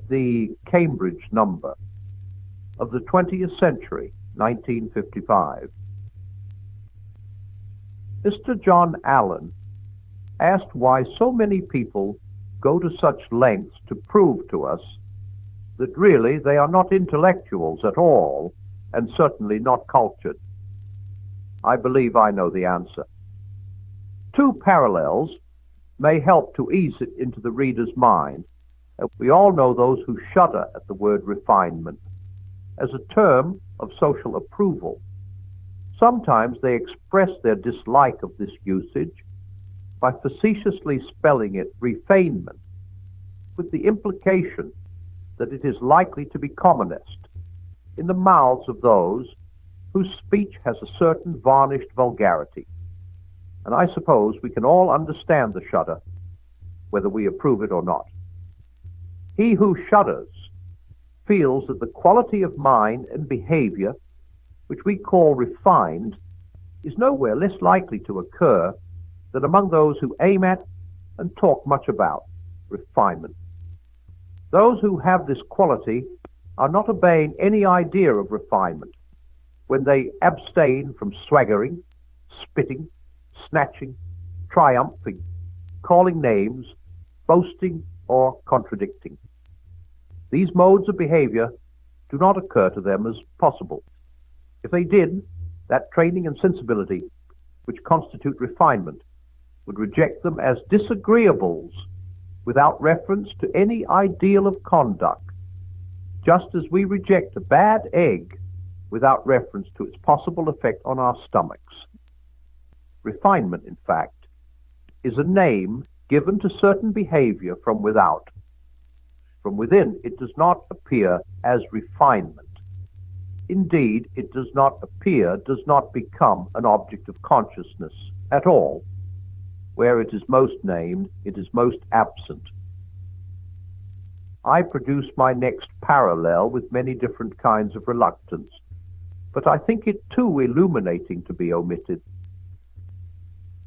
the Cambridge number of the 20th century, 1955, Mr. John Allen asked why so many people go to such lengths to prove to us that really they are not intellectuals at all, and certainly not cultured. I believe I know the answer. Two parallels may help to ease it into the reader's mind. We all know those who shudder at the word refinement as a term of social approval. Sometimes they express their dislike of this usage by facetiously spelling it refinement, with the implication that it is likely to be commonest in the mouths of those whose speech has a certain varnished vulgarity. And I suppose we can all understand the shudder, whether we approve it or not. He who shudders feels that the quality of mind and behavior, which we call refined, is nowhere less likely to occur than among those who aim at and talk much about refinement. Those who have this quality are not obeying any idea of refinement when they abstain from swaggering, spitting, snatching, triumphing, calling names, boasting, or contradicting. These modes of behavior do not occur to them as possible. If they did, that training and sensibility which constitute refinement would reject them as disagreeables without reference to any ideal of conduct, just as we reject a bad egg without reference to its possible effect on our stomachs. Refinement, in fact, is a name given to certain behavior from without. From within, it does not appear as refinement. Indeed, it does not become an object of consciousness at all. Where it is most named, it is most absent. I produce my next parallel with many different kinds of reluctance, but I think it too illuminating to be omitted.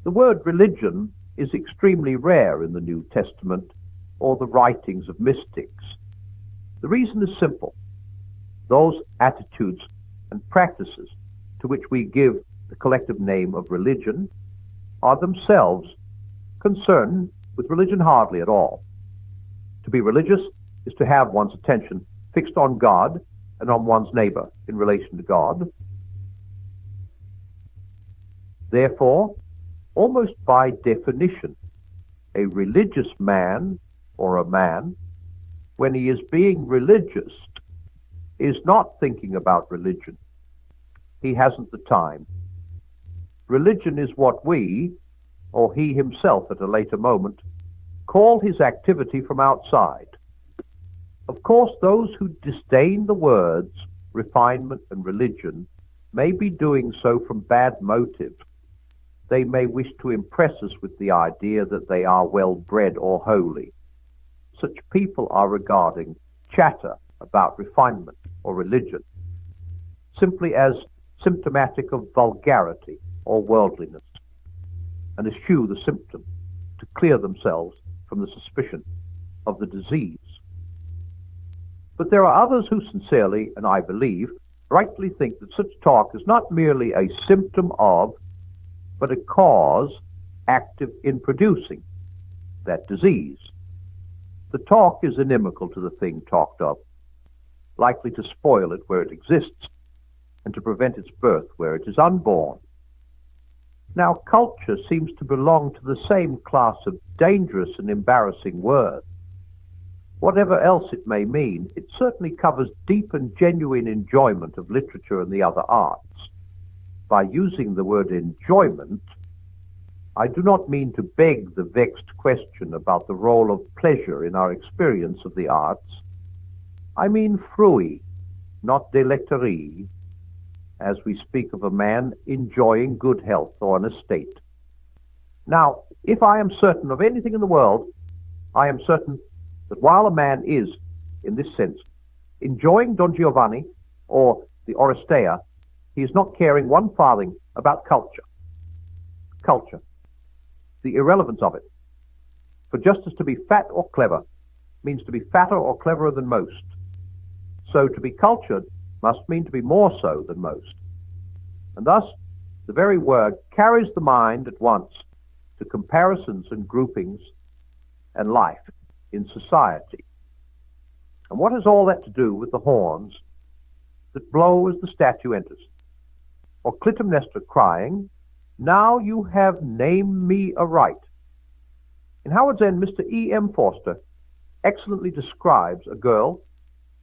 The word religion is extremely rare in the New Testament or the writings of mystics. The reason is simple. Those attitudes and practices to which we give the collective name of religion are themselves concerned with religion hardly at all. To be religious is to have one's attention fixed on God and on one's neighbor in relation to God. Therefore, almost by definition, a religious man or a man, when he is being religious, is not thinking about religion. He hasn't the time. Religion is what we, or he himself at a later moment, call his activity from outside. Of course, those who disdain the words refinement and religion may be doing so from bad motive. They may wish to impress us with the idea that they are well-bred or holy. Such people are regarding chatter about refinement or religion simply as symptomatic of vulgarity or worldliness, and eschew the symptom to clear themselves from the suspicion of the disease. But there are others who sincerely, and I believe, rightly think that such talk is not merely a symptom of, but a cause active in producing that disease. The talk is inimical to the thing talked of, likely to spoil it where it exists, and to prevent its birth where it is unborn. Now, culture seems to belong to the same class of dangerous and embarrassing words. Whatever else it may mean, it certainly covers deep and genuine enjoyment of literature and the other arts. By using the word enjoyment, I do not mean to beg the vexed question about the role of pleasure in our experience of the arts. I mean frui, not delectari, as we speak of a man enjoying good health or an estate. Now, if I am certain of anything in the world, I am certain that while a man is, in this sense, enjoying Don Giovanni or the Oresteia, he is not caring one farthing about culture. Culture, the irrelevance of it. For just as to be fat or clever means to be fatter or cleverer than most. So to be cultured must mean to be more so than most. And thus, the very word carries the mind at once to comparisons and groupings and life in society. And what has all that to do with the horns that blow as the statue enters? Or Clytemnestra crying, "Now you have named me aright." In Howard's End, Mr. E. M. Forster excellently describes a girl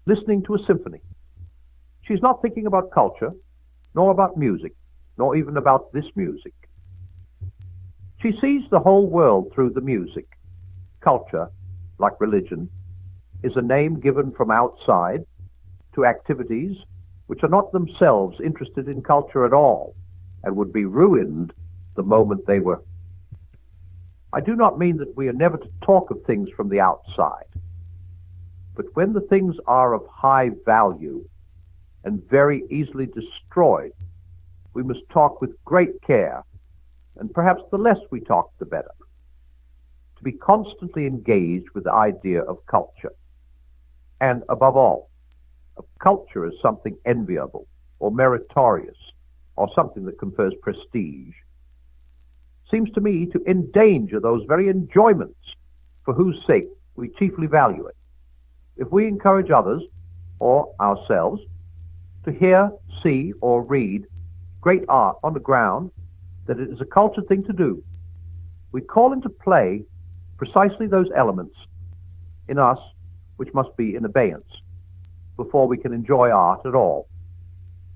listening to a symphony. She's not thinking about culture, nor about music, nor even about this music. She sees the whole world through the music. Culture, like religion, is a name given from outside to activities which are not themselves interested in culture at all and would be ruined the moment they were. I do not mean that we are never to talk of things from the outside, but when the things are of high value and very easily destroyed, we must talk with great care, and perhaps the less we talk, the better. To be constantly engaged with the idea of culture, and above all, of culture as something enviable or meritorious or something that confers prestige, seems to me to endanger those very enjoyments for whose sake we chiefly value it. If we encourage others, or ourselves, to hear, see, or read great art on the ground that it is a cultured thing to do, we call into play precisely those elements in us which must be in abeyance before we can enjoy art at all.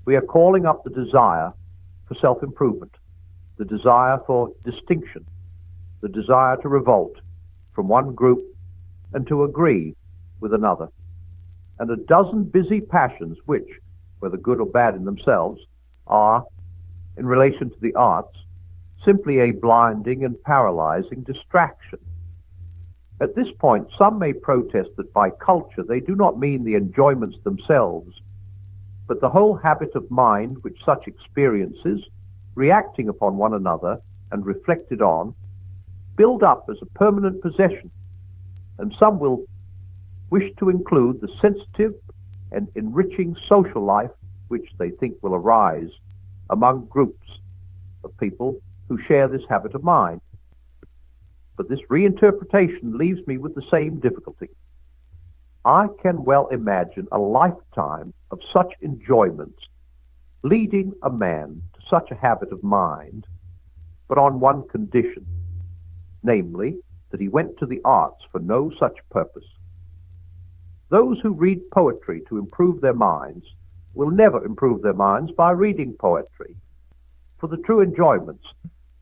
We are calling up the desire for self-improvement, the desire for distinction, the desire to revolt from one group and to agree with another, and a dozen busy passions which, whether good or bad in themselves, are, in relation to the arts, simply a blinding and paralyzing distraction. At this point, some may protest that by culture they do not mean the enjoyments themselves, but the whole habit of mind which such experiences, reacting upon one another and reflected on, build up as a permanent possession, and some will wish to include the sensitive and enriching social life which they think will arise among groups of people who share this habit of mind. But this reinterpretation leaves me with the same difficulty. I can well imagine a lifetime of such enjoyments leading a man to such a habit of mind, but on one condition, namely, that he went to the arts for no such purpose. Those who read poetry to improve their minds will never improve their minds by reading poetry, for the true enjoyments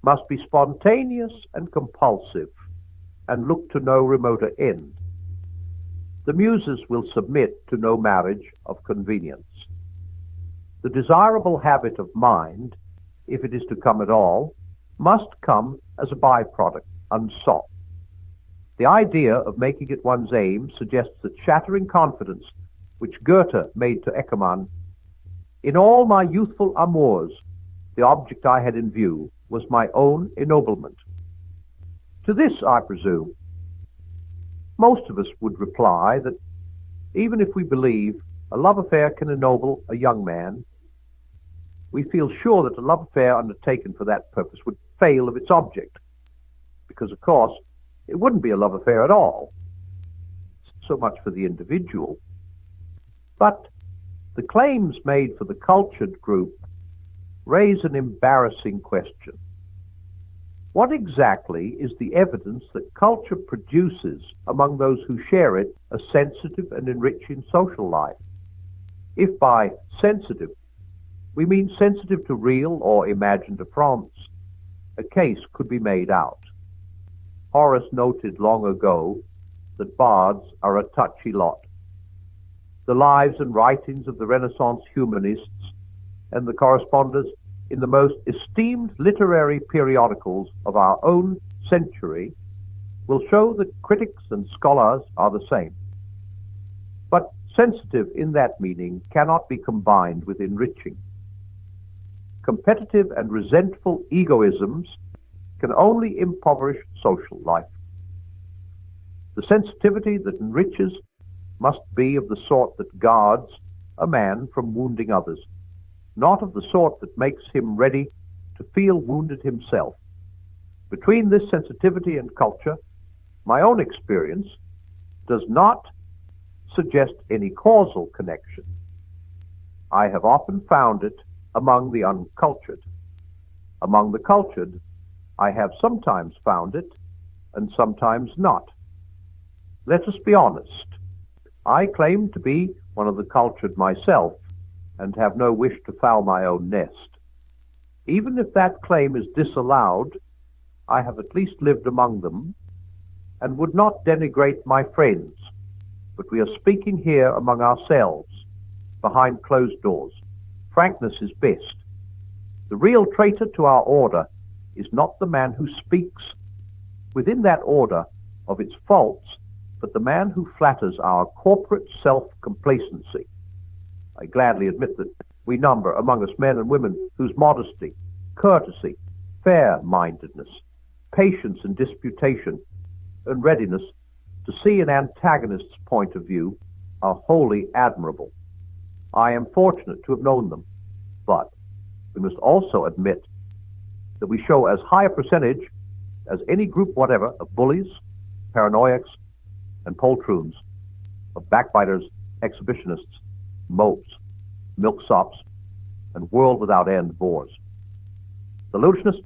must be spontaneous and compulsive, and look to no remoter end. The muses will submit to no marriage of convenience. The desirable habit of mind, if it is to come at all, must come as a byproduct, unsought. The idea of making it one's aim suggests that shattering confidence which Goethe made to Eckermann. In all my youthful amours, the object I had in view was my own ennoblement. To this, I presume, most of us would reply that even if we believe a love affair can ennoble a young man, we feel sure that a love affair undertaken for that purpose would fail of its object, because, of course, it wouldn't be a love affair at all. So much for the individual. But the claims made for the cultured group raise an embarrassing question. What exactly is the evidence that culture produces among those who share it a sensitive and enriching social life? If by sensitive we mean sensitive to real or imagined affronts, a case could be made out. Horace noted long ago that bards are a touchy lot. The lives and writings of the Renaissance humanists and the correspondents in the most esteemed literary periodicals of our own century will show that critics and scholars are the same. But sensitive in that meaning cannot be combined with enriching. Competitive and resentful egoisms can only impoverish social life. The sensitivity that enriches must be of the sort that guards a man from wounding others, not of the sort that makes him ready to feel wounded himself. Between this sensitivity and culture, my own experience does not suggest any causal connection. I have often found it among the uncultured. Among the cultured, I have sometimes found it and sometimes not. Let us be honest. I claim to be one of the cultured myself and have no wish to foul my own nest. Even if that claim is disallowed, I have at least lived among them and would not denigrate my friends, but we are speaking here among ourselves, behind closed doors. Frankness is best. The real traitor to our order is not the man who speaks within that order of its faults, but the man who flatters our corporate self-complacency. I gladly admit that we number among us men and women whose modesty, courtesy, fair-mindedness, patience in disputation, and readiness to see an antagonist's point of view are wholly admirable. I am fortunate to have known them, but we must also admit that we show as high a percentage as any group whatever of bullies, paranoiacs, and poltroons, of backbiters, exhibitionists, mopes, milksops, and world-without-end bores. The ludicrousness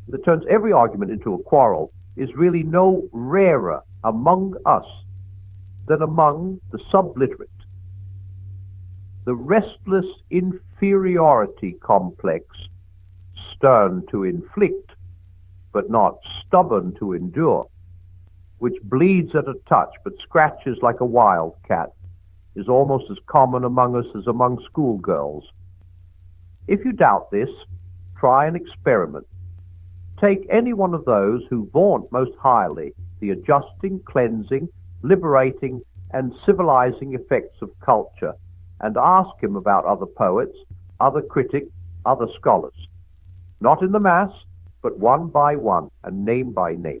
that turns every argument into a quarrel is really no rarer among us than among the subliterate. The restless inferiority complex, stern to inflict, but not stubborn to endure, which bleeds at a touch but scratches like a wildcat, is almost as common among us as among schoolgirls. If you doubt this, try an experiment. Take any one of those who vaunt most highly the adjusting, cleansing, liberating, and civilizing effects of culture, and ask him about other poets, other critics, other scholars. Not in the mass, but one by one, and name by name.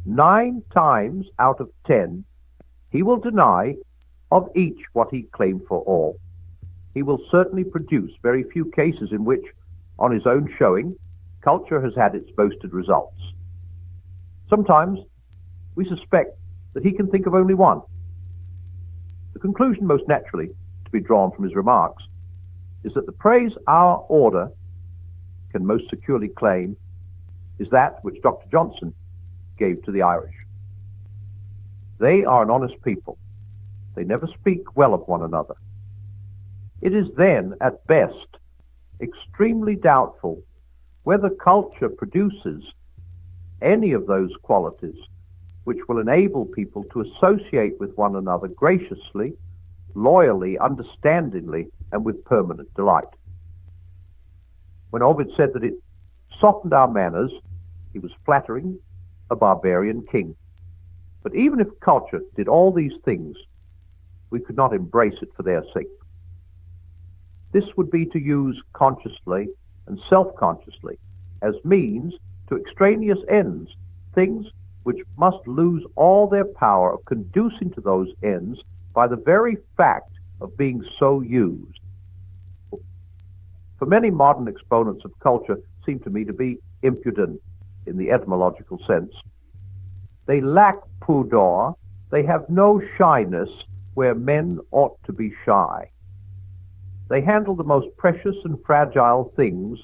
9 times out of 10, he will deny of each what he claimed for all. He will certainly produce very few cases in which, on his own showing, culture has had its boasted results. Sometimes we suspect that he can think of only one. The conclusion most naturally to be drawn from his remarks is that the praise our order can most securely claim is that which Dr. Johnson gave to the Irish. They are an honest people. They never speak well of one another. It is then, at best, extremely doubtful whether culture produces any of those qualities which will enable people to associate with one another graciously, loyally, understandingly, and with permanent delight. When Ovid said that it softened our manners, he was flattering a barbarian king. But even if culture did all these things, we could not embrace it for their sake. This would be to use consciously and self-consciously as means to extraneous ends, things which must lose all their power of conducing to those ends by the very fact of being so used. For many modern exponents of culture seem to me to be impudent in the etymological sense. They lack pudor, they have no shyness where men ought to be shy. They handle the most precious and fragile things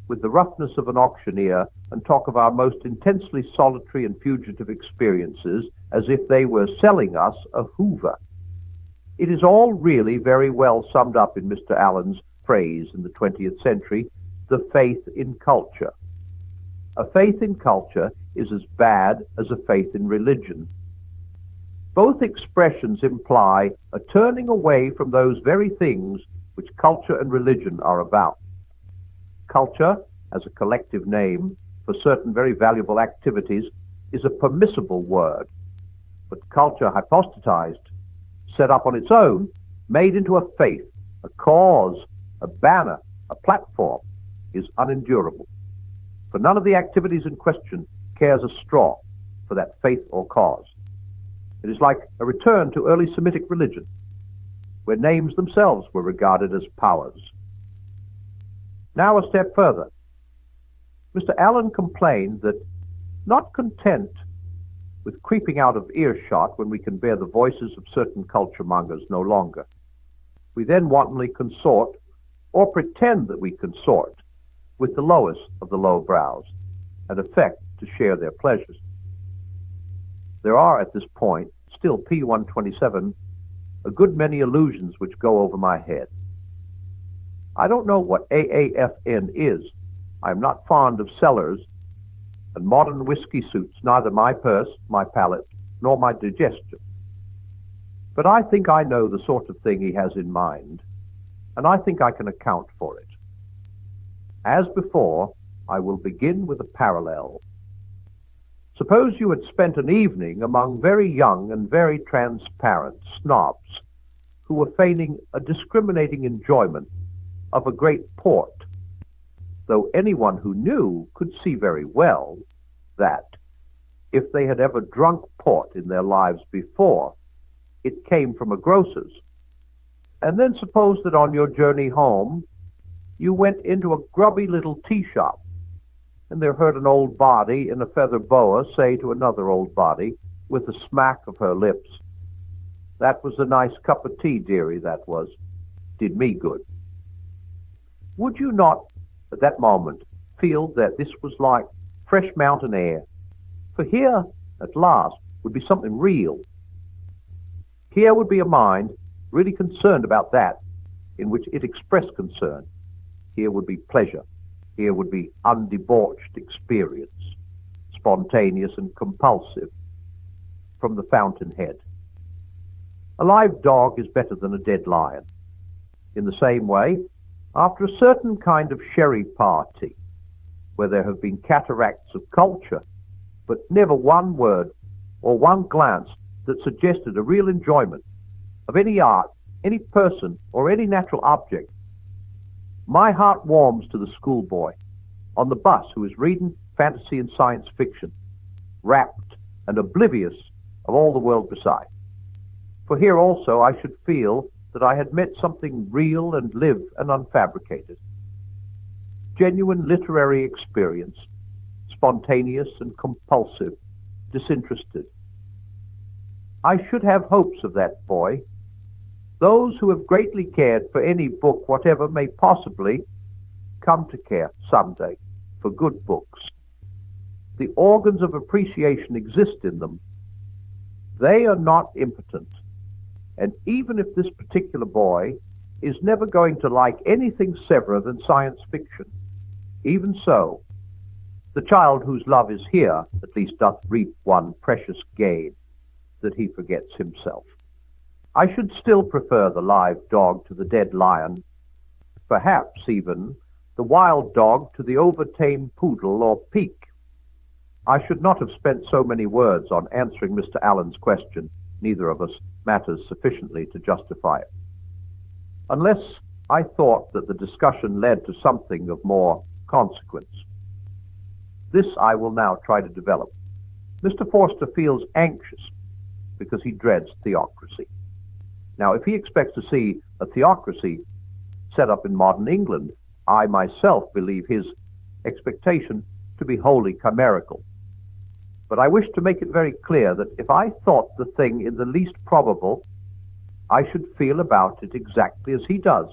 with the roughness of an auctioneer and talk of our most intensely solitary and fugitive experiences as if they were selling us a Hoover. It is all really very well summed up in Mr. Allen's phrase in the 20th century, the faith in culture. A faith in culture is as bad as a faith in religion. Both expressions imply a turning away from those very things which culture and religion are about. Culture, as a collective name for certain very valuable activities, is a permissible word, but culture hypostatized, set up on its own, made into a faith, a cause, a banner, a platform, is unendurable. For none of the activities in question cares a straw for that faith or cause. It is like a return to early Semitic religion, where names themselves were regarded as powers. Now a step further. Mr. Allen complained that, not content with creeping out of earshot when we can bear the voices of certain culture mongers no longer, we then wantonly consort, or pretend that we consort, with the lowest of the low brows, and affect to share their pleasures. There are, at this point, still P127, a good many illusions which go over my head. I don't know what AAFN is. I am not fond of cellars, and modern whiskey suits neither my purse, my palate, nor my digestion. But I think I know the sort of thing he has in mind, and I think I can account for it. As before, I will begin with a parallel. Suppose you had spent an evening among very young and very transparent snobs who were feigning a discriminating enjoyment of a great port, though anyone who knew could see very well that, if they had ever drunk port in their lives before, it came from a grocer's. And then suppose that on your journey home you went into a grubby little tea shop, and there heard an old body in a feather boa say to another old body, with a smack of her lips, "That was a nice cup of tea, dearie, that was. Did me good." Would you not, at that moment, feel that this was like fresh mountain air? For here, at last, would be something real. Here would be a mind really concerned about that in which it expressed concern. Here would be pleasure. Here would be undebauched experience, spontaneous and compulsive, from the fountainhead. A live dog is better than a dead lion. In the same way, after a certain kind of sherry party, where there have been cataracts of culture, but never one word or one glance that suggested a real enjoyment of any art, any person, or any natural object, my heart warms to the schoolboy on the bus who is reading fantasy and science fiction, rapt and oblivious of all the world beside. For here also I should feel that I had met something real and live and unfabricated. Genuine literary experience, spontaneous and compulsive, disinterested. I should have hopes of that boy. Those who have greatly cared for any book whatever may possibly come to care someday for good books. The organs of appreciation exist in them. They are not impotent. And even if this particular boy is never going to like anything severer than science fiction, even so, the child whose love is here at least doth reap one precious gain, that he forgets himself. I should still prefer the live dog to the dead lion, perhaps even the wild dog to the overtamed poodle or peak. I should not have spent so many words on answering Mr. Allen's question. Neither of us matters sufficiently to justify it. Unless I thought that the discussion led to something of more consequence. This I will now try to develop. Mr. Forster feels anxious because he dreads theocracy. Now, if he expects to see a theocracy set up in modern England, I myself believe his expectation to be wholly chimerical. But I wish to make it very clear that if I thought the thing in the least probable, I should feel about it exactly as he does.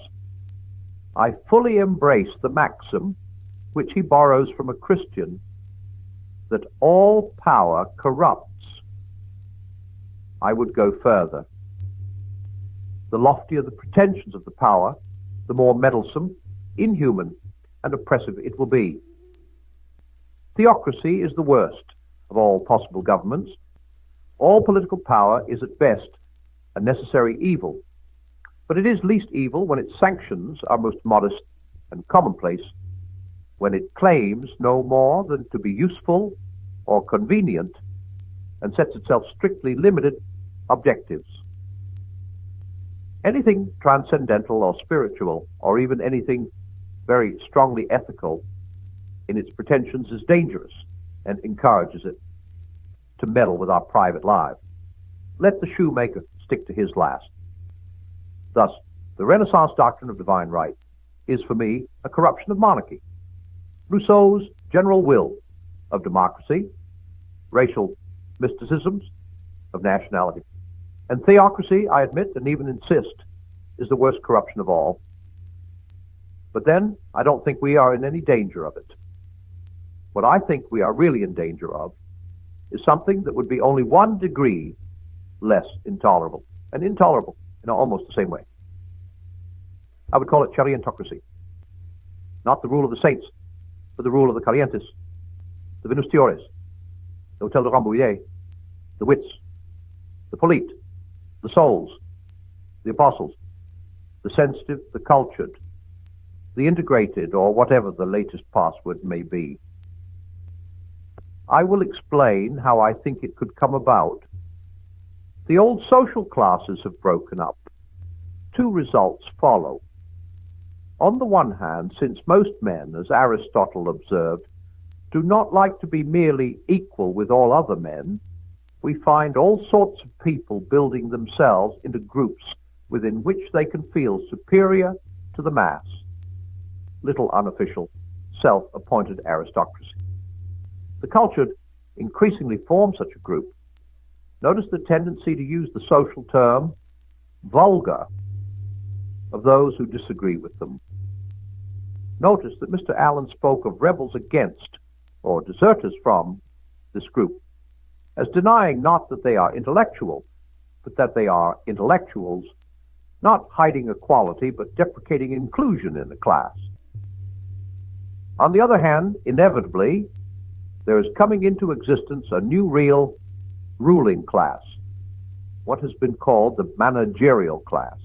I fully embrace the maxim, which he borrows from a Christian, that all power corrupts. I would go further. The loftier the pretensions of the power, the more meddlesome, inhuman, and oppressive it will be. Theocracy is the worst of all possible governments. All political power is at best a necessary evil, but it is least evil when its sanctions are most modest and commonplace, when it claims no more than to be useful or convenient and sets itself strictly limited objectives. Anything transcendental or spiritual, or even anything very strongly ethical in its pretensions is dangerous and encourages it to meddle with our private lives. let the shoemaker stick to his last. Thus, the Renaissance doctrine of divine right is for me a corruption of monarchy. Rousseau's general will of democracy, racial mysticisms of nationality. And theocracy, I admit and even insist, is the worst corruption of all. But then, I don't think we are in any danger of it. What I think we are really in danger of is something that would be only 1 degree less intolerable, and intolerable in almost the same way. I would call it charientocracy. Not the rule of the saints, but the rule of the Corrientes, the Venustiores, the Hotel de Rambouillet, the wits, the polite, the souls, the apostles, the sensitive, the cultured, the integrated, or whatever the latest password may be. I will explain how I think it could come about. The old social classes have broken up. 2 results follow. On the one hand, since most men, as Aristotle observed, do not like to be merely equal with all other men, we find all sorts of people building themselves into groups within which they can feel superior to the mass. Little unofficial, self-appointed aristocracy. The cultured increasingly form such a group. Notice the tendency to use the social term vulgar of those who disagree with them. Notice that Mr. Allen spoke of rebels against, or deserters from, this group, as denying not that they are intellectual, but that they are intellectuals, not hiding equality, but deprecating inclusion in the class. On the other hand, inevitably, there is coming into existence a new real ruling class, what has been called the managerial class.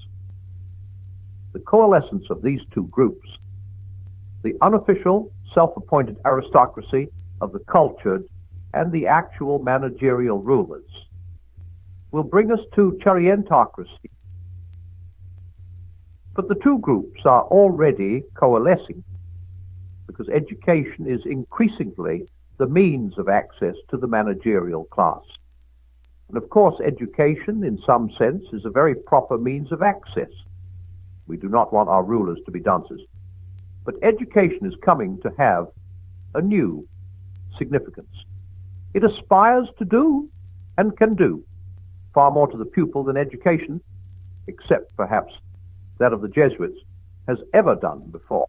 The coalescence of these 2 groups, the unofficial, self-appointed aristocracy of the cultured and the actual managerial rulers, will bring us to charientocracy. But the 2 groups are already coalescing because education is increasingly the means of access to the managerial class. And of course, education, in some sense, is a very proper means of access. We do not want our rulers to be dunces. But education is coming to have a new significance. It aspires to do, and can do, far more to the pupil than education, except perhaps that of the Jesuits, has ever done before.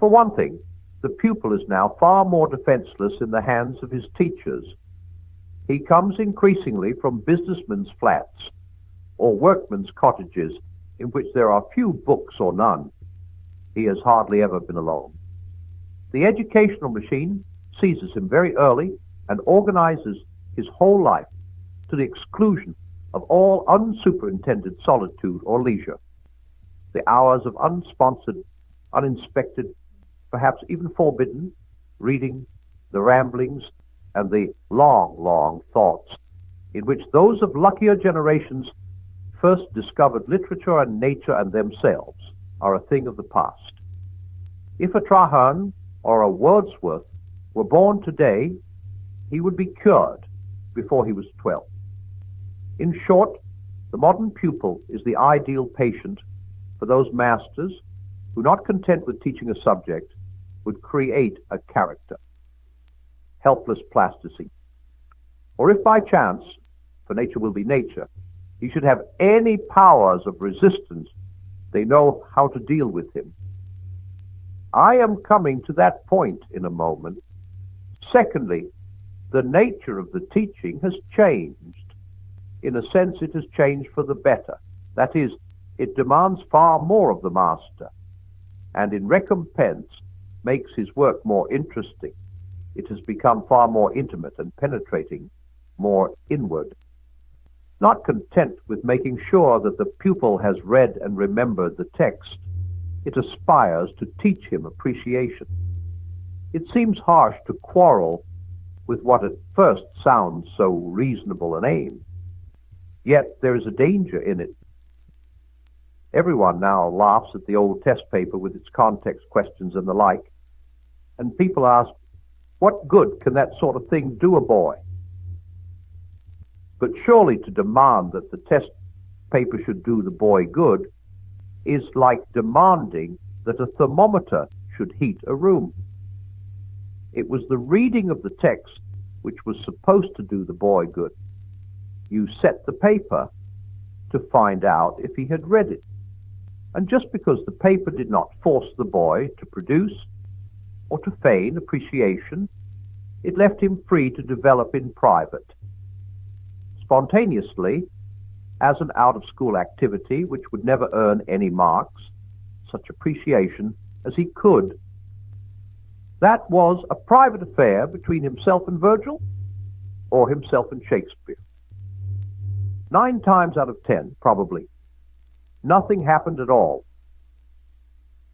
For one thing, the pupil is now far more defenseless in the hands of his teachers. He comes increasingly from businessmen's flats or workmen's cottages in which there are few books or none. He has hardly ever been alone. The educational machine seizes him very early and organizes his whole life to the exclusion of all unsuperintended solitude or leisure. The hours of unsponsored, uninspected, perhaps even forbidden reading, the ramblings, and the long, long thoughts in which those of luckier generations first discovered literature and nature and themselves are a thing of the past. If a Traherne or a Wordsworth were born today, he would be cured before he was 12. In short, the modern pupil is the ideal patient for those masters who, not content with teaching a subject, would create a character. Helpless plasticity. Or if by chance, for nature will be nature, he should have any powers of resistance, they know how to deal with him. I am coming to that point in a moment. Secondly, the nature of the teaching has changed. In a sense, it has changed for the better. That is, it demands far more of the master, and in recompense makes his work more interesting. It has become far more intimate and penetrating, more inward. Not content with making sure that the pupil has read and remembered the text, it aspires to teach him appreciation. It seems harsh to quarrel with what at first sounds so reasonable an aim. Yet there is a danger in it. Everyone now laughs at the old test paper with its context questions and the like, and people ask, what good can that sort of thing do a boy? But surely to demand that the test paper should do the boy good is like demanding that a thermometer should heat a room. It was the reading of the text which was supposed to do the boy good. You set the paper to find out if he had read it. And just because the paper did not force the boy to produce or to feign appreciation, it left him free to develop in private, spontaneously, as an out-of-school activity which would never earn any marks, such appreciation as he could. That was a private affair between himself and Virgil, or himself and Shakespeare. 9 times out of 10, probably, nothing happened at all.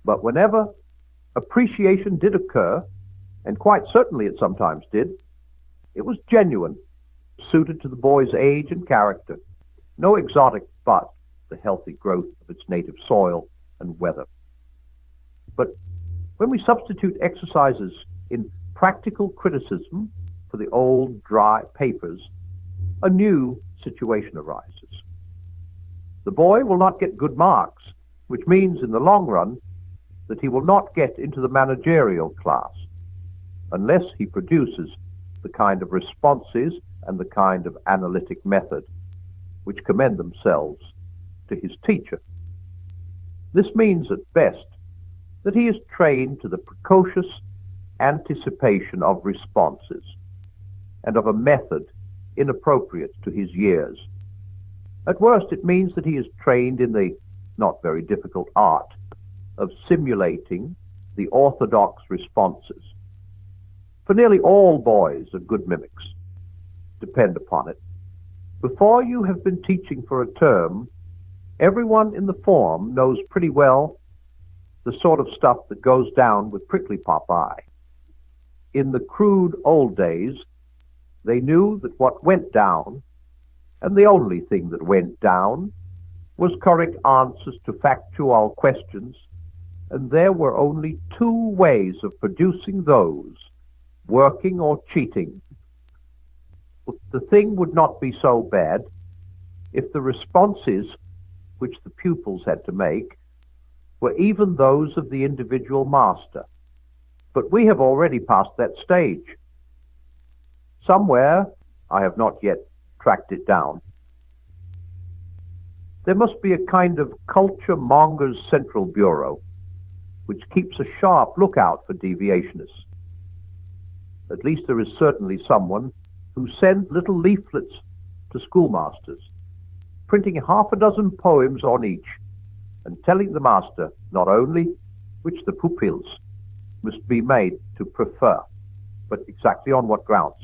But whenever appreciation did occur, and quite certainly it sometimes did, it was genuine, suited to the boy's age and character, no exotic but the healthy growth of its native soil and weather. But when we substitute exercises in practical criticism for the old dry papers, a new situation arises. The boy will not get good marks, which means in the long run that he will not get into the managerial class unless he produces the kind of responses and the kind of analytic method which commend themselves to his teacher. This means at best that he is trained to the precocious anticipation of responses and of a method inappropriate to his years. At worst, it means that he is trained in the not very difficult art of simulating the orthodox responses. For nearly all boys are good mimics. Depend upon it. Before you have been teaching for a term, everyone in the form knows pretty well the sort of stuff that goes down with prickly Popeye. In the crude old days, they knew that what went down, and the only thing that went down, was correct answers to factual questions, and there were only 2 ways of producing those, working or cheating. The thing would not be so bad if the responses which the pupils had to make were even those of the individual master. But we have already passed that stage. Somewhere, I have not yet tracked it down, there must be a kind of culture mongers central bureau which keeps a sharp lookout for deviationists. At least there is certainly someone who sends little leaflets to schoolmasters, printing 6 poems on each, and telling the master not only which the pupils must be made to prefer, but exactly on what grounds.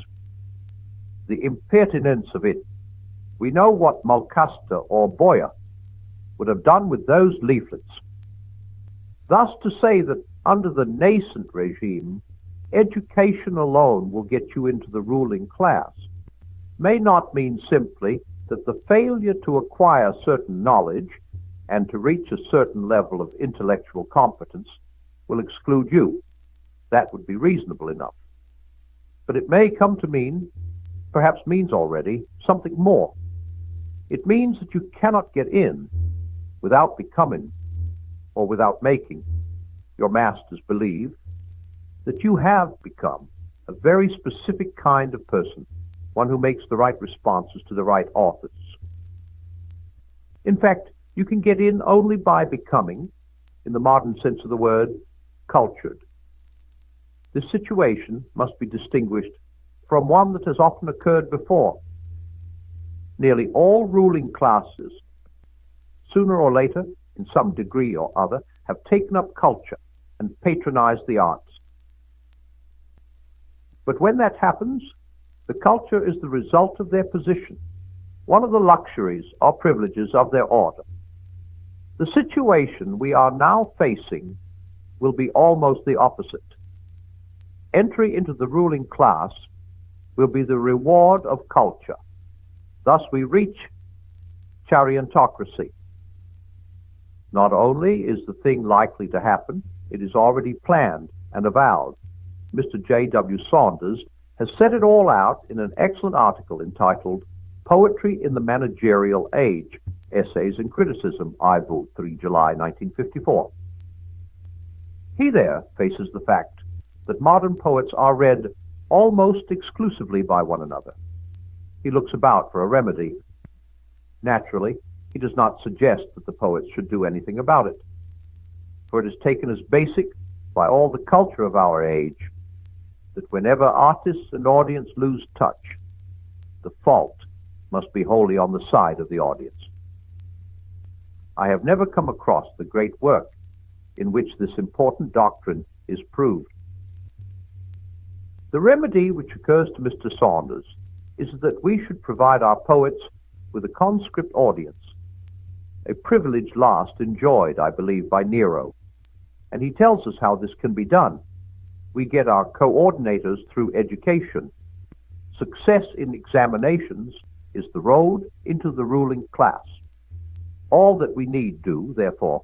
The impertinence of it. We know what Mulcaster or Boyer would have done with those leaflets. Thus to say that under the nascent regime, education alone will get you into the ruling class may not mean simply that the failure to acquire certain knowledge and to reach a certain level of intellectual competence will exclude you. That would be reasonable enough. But it may come to mean, perhaps means already, something more. It means that you cannot get in without becoming or without making your masters believe that you have become a very specific kind of person, one who makes the right responses to the right authors. In fact, you can get in only by becoming, in the modern sense of the word, cultured. This situation must be distinguished from one that has often occurred before. Nearly all ruling classes, sooner or later, in some degree or other, have taken up culture and patronized the arts. But when that happens, the culture is the result of their position, one of the luxuries or privileges of their order. The situation we are now facing will be almost the opposite. Entry into the ruling class will be the reward of culture. Thus we reach chariontocracy. Not only is the thing likely to happen, it is already planned and avowed. Mr. J.W. Saunders has set it all out in an excellent article entitled Poetry in the Managerial Age, Essays and Criticism, Ivo, 3 July 1954. He there faces the fact that modern poets are read almost exclusively by one another. He looks about for a remedy. Naturally, he does not suggest that the poets should do anything about it, for it is taken as basic by all the culture of our age that whenever artists and audience lose touch, the fault must be wholly on the side of the audience. I have never come across the great work in which this important doctrine is proved. The remedy which occurs to Mr. Saunders is that we should provide our poets with a conscript audience, a privilege last enjoyed, I believe, by Nero, and he tells us how this can be done. We get our coordinators through education. Success in examinations is the road into the ruling class. All that we need do, therefore,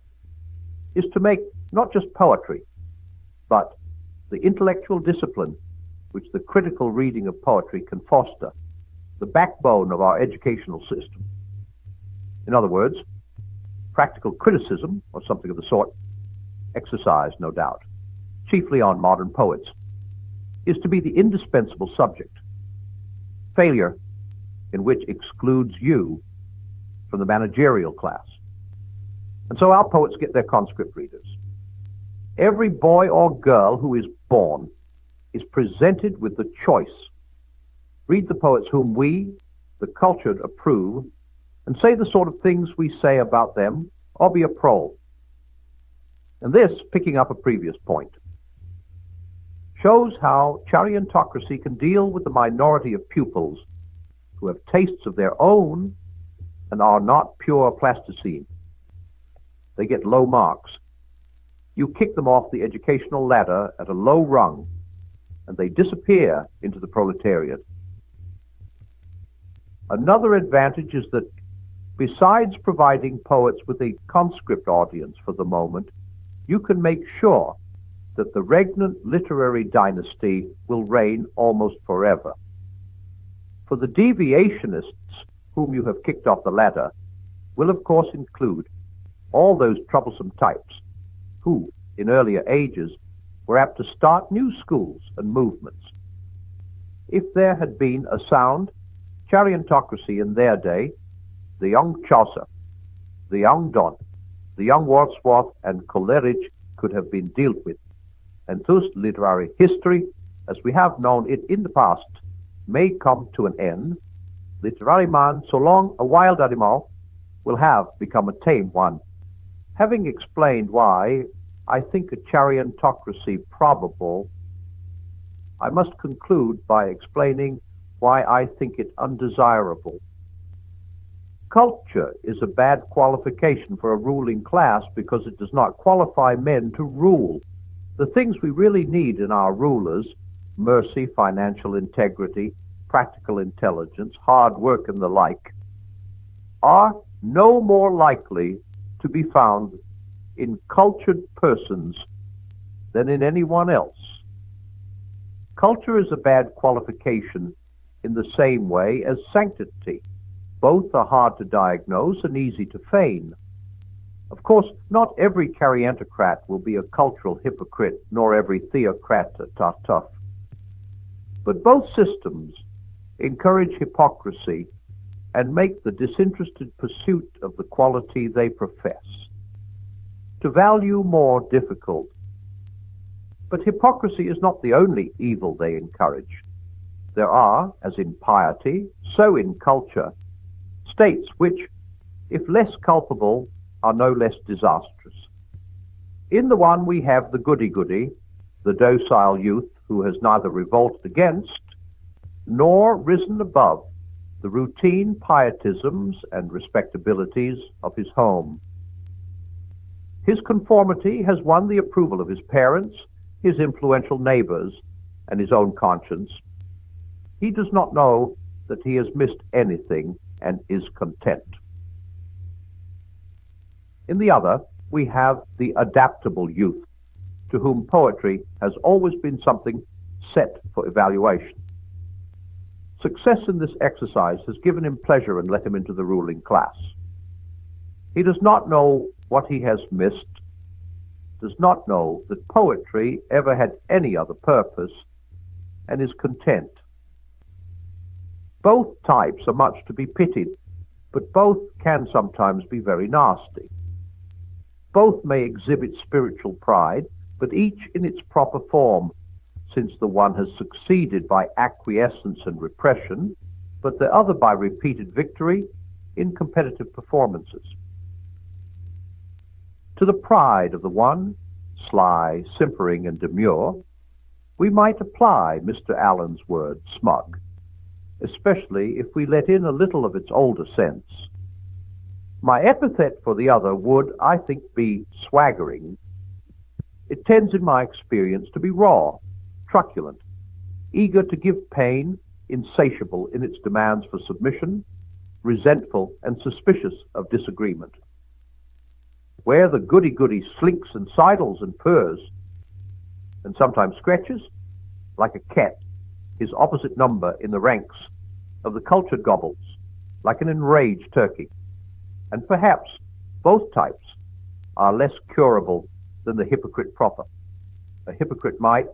is to make not just poetry, but the intellectual discipline which the critical reading of poetry can foster, the backbone of our educational system. In other words, practical criticism, or something of the sort, exercised, no doubt, chiefly on modern poets, is to be the indispensable subject. Failure in which excludes you from the managerial class. And so our poets get their conscript readers. Every boy or girl who is born is presented with the choice. Read the poets whom we, the cultured, approve, and say the sort of things we say about them, or be a prole. And this, picking up a previous point, shows how chariontocracy can deal with the minority of pupils who have tastes of their own and are not pure plasticine. They get low marks. You kick them off the educational ladder at a low rung, and they disappear into the proletariat. Another advantage is that besides providing poets with a conscript audience for the moment, you can make sure that the regnant literary dynasty will reign almost forever. For the deviationists whom you have kicked off the ladder will of course include all those troublesome types who, in earlier ages, were apt to start new schools and movements. If there had been a sound chariontocracy in their day, the young Chaucer, the young Donne, the young Wordsworth and Coleridge could have been dealt with, and thus literary history, as we have known it in the past, may come to an end. Literary man, so long a wild animal, will have become a tame one. Having explained why I think a chariontocracy probable, I must conclude by explaining why I think it undesirable. Culture is a bad qualification for a ruling class because it does not qualify men to rule. The things we really need in our rulers, mercy, financial integrity, practical intelligence, hard work, and the like, are no more likely to be found in cultured persons than in anyone else. Culture is a bad qualification in the same way as sanctity. Both are hard to diagnose and easy to feign. Of course, not every chariontocrat will be a cultural hypocrite, nor every theocrat a tough. But both systems encourage hypocrisy and make the disinterested pursuit of the quality they profess to value more difficult. But hypocrisy is not the only evil they encourage. There are, as in piety, so in culture, states which, if less culpable, are no less disastrous. In the one we have the goody-goody, the docile youth who has neither revolted against nor risen above the routine pietisms and respectabilities of his home. His conformity has won the approval of his parents, his influential neighbors, and his own conscience. He does not know that he has missed anything and is content. In the other, we have the adaptable youth, to whom poetry has always been something set for evaluation. Success in this exercise has given him pleasure and let him into the ruling class. He does not know what he has missed, does not know that poetry ever had any other purpose, and is content. Both types are much to be pitied, but both can sometimes be very nasty. Both may exhibit spiritual pride, but each in its proper form, since the one has succeeded by acquiescence and repression, but the other by repeated victory in competitive performances. To the pride of the one, sly, simpering, and demure, we might apply Mr. Allen's word smug, especially if we let in a little of its older sense. My epithet for the other would, I think, be swaggering. It tends, in my experience, to be raw, truculent, eager to give pain, insatiable in its demands for submission, resentful and suspicious of disagreement. Where the goody-goody slinks and sidles and purrs, and sometimes scratches, like a cat, his opposite number in the ranks of the cultured gobbles, like an enraged turkey. And perhaps both types are less curable than the hypocrite proper. A hypocrite might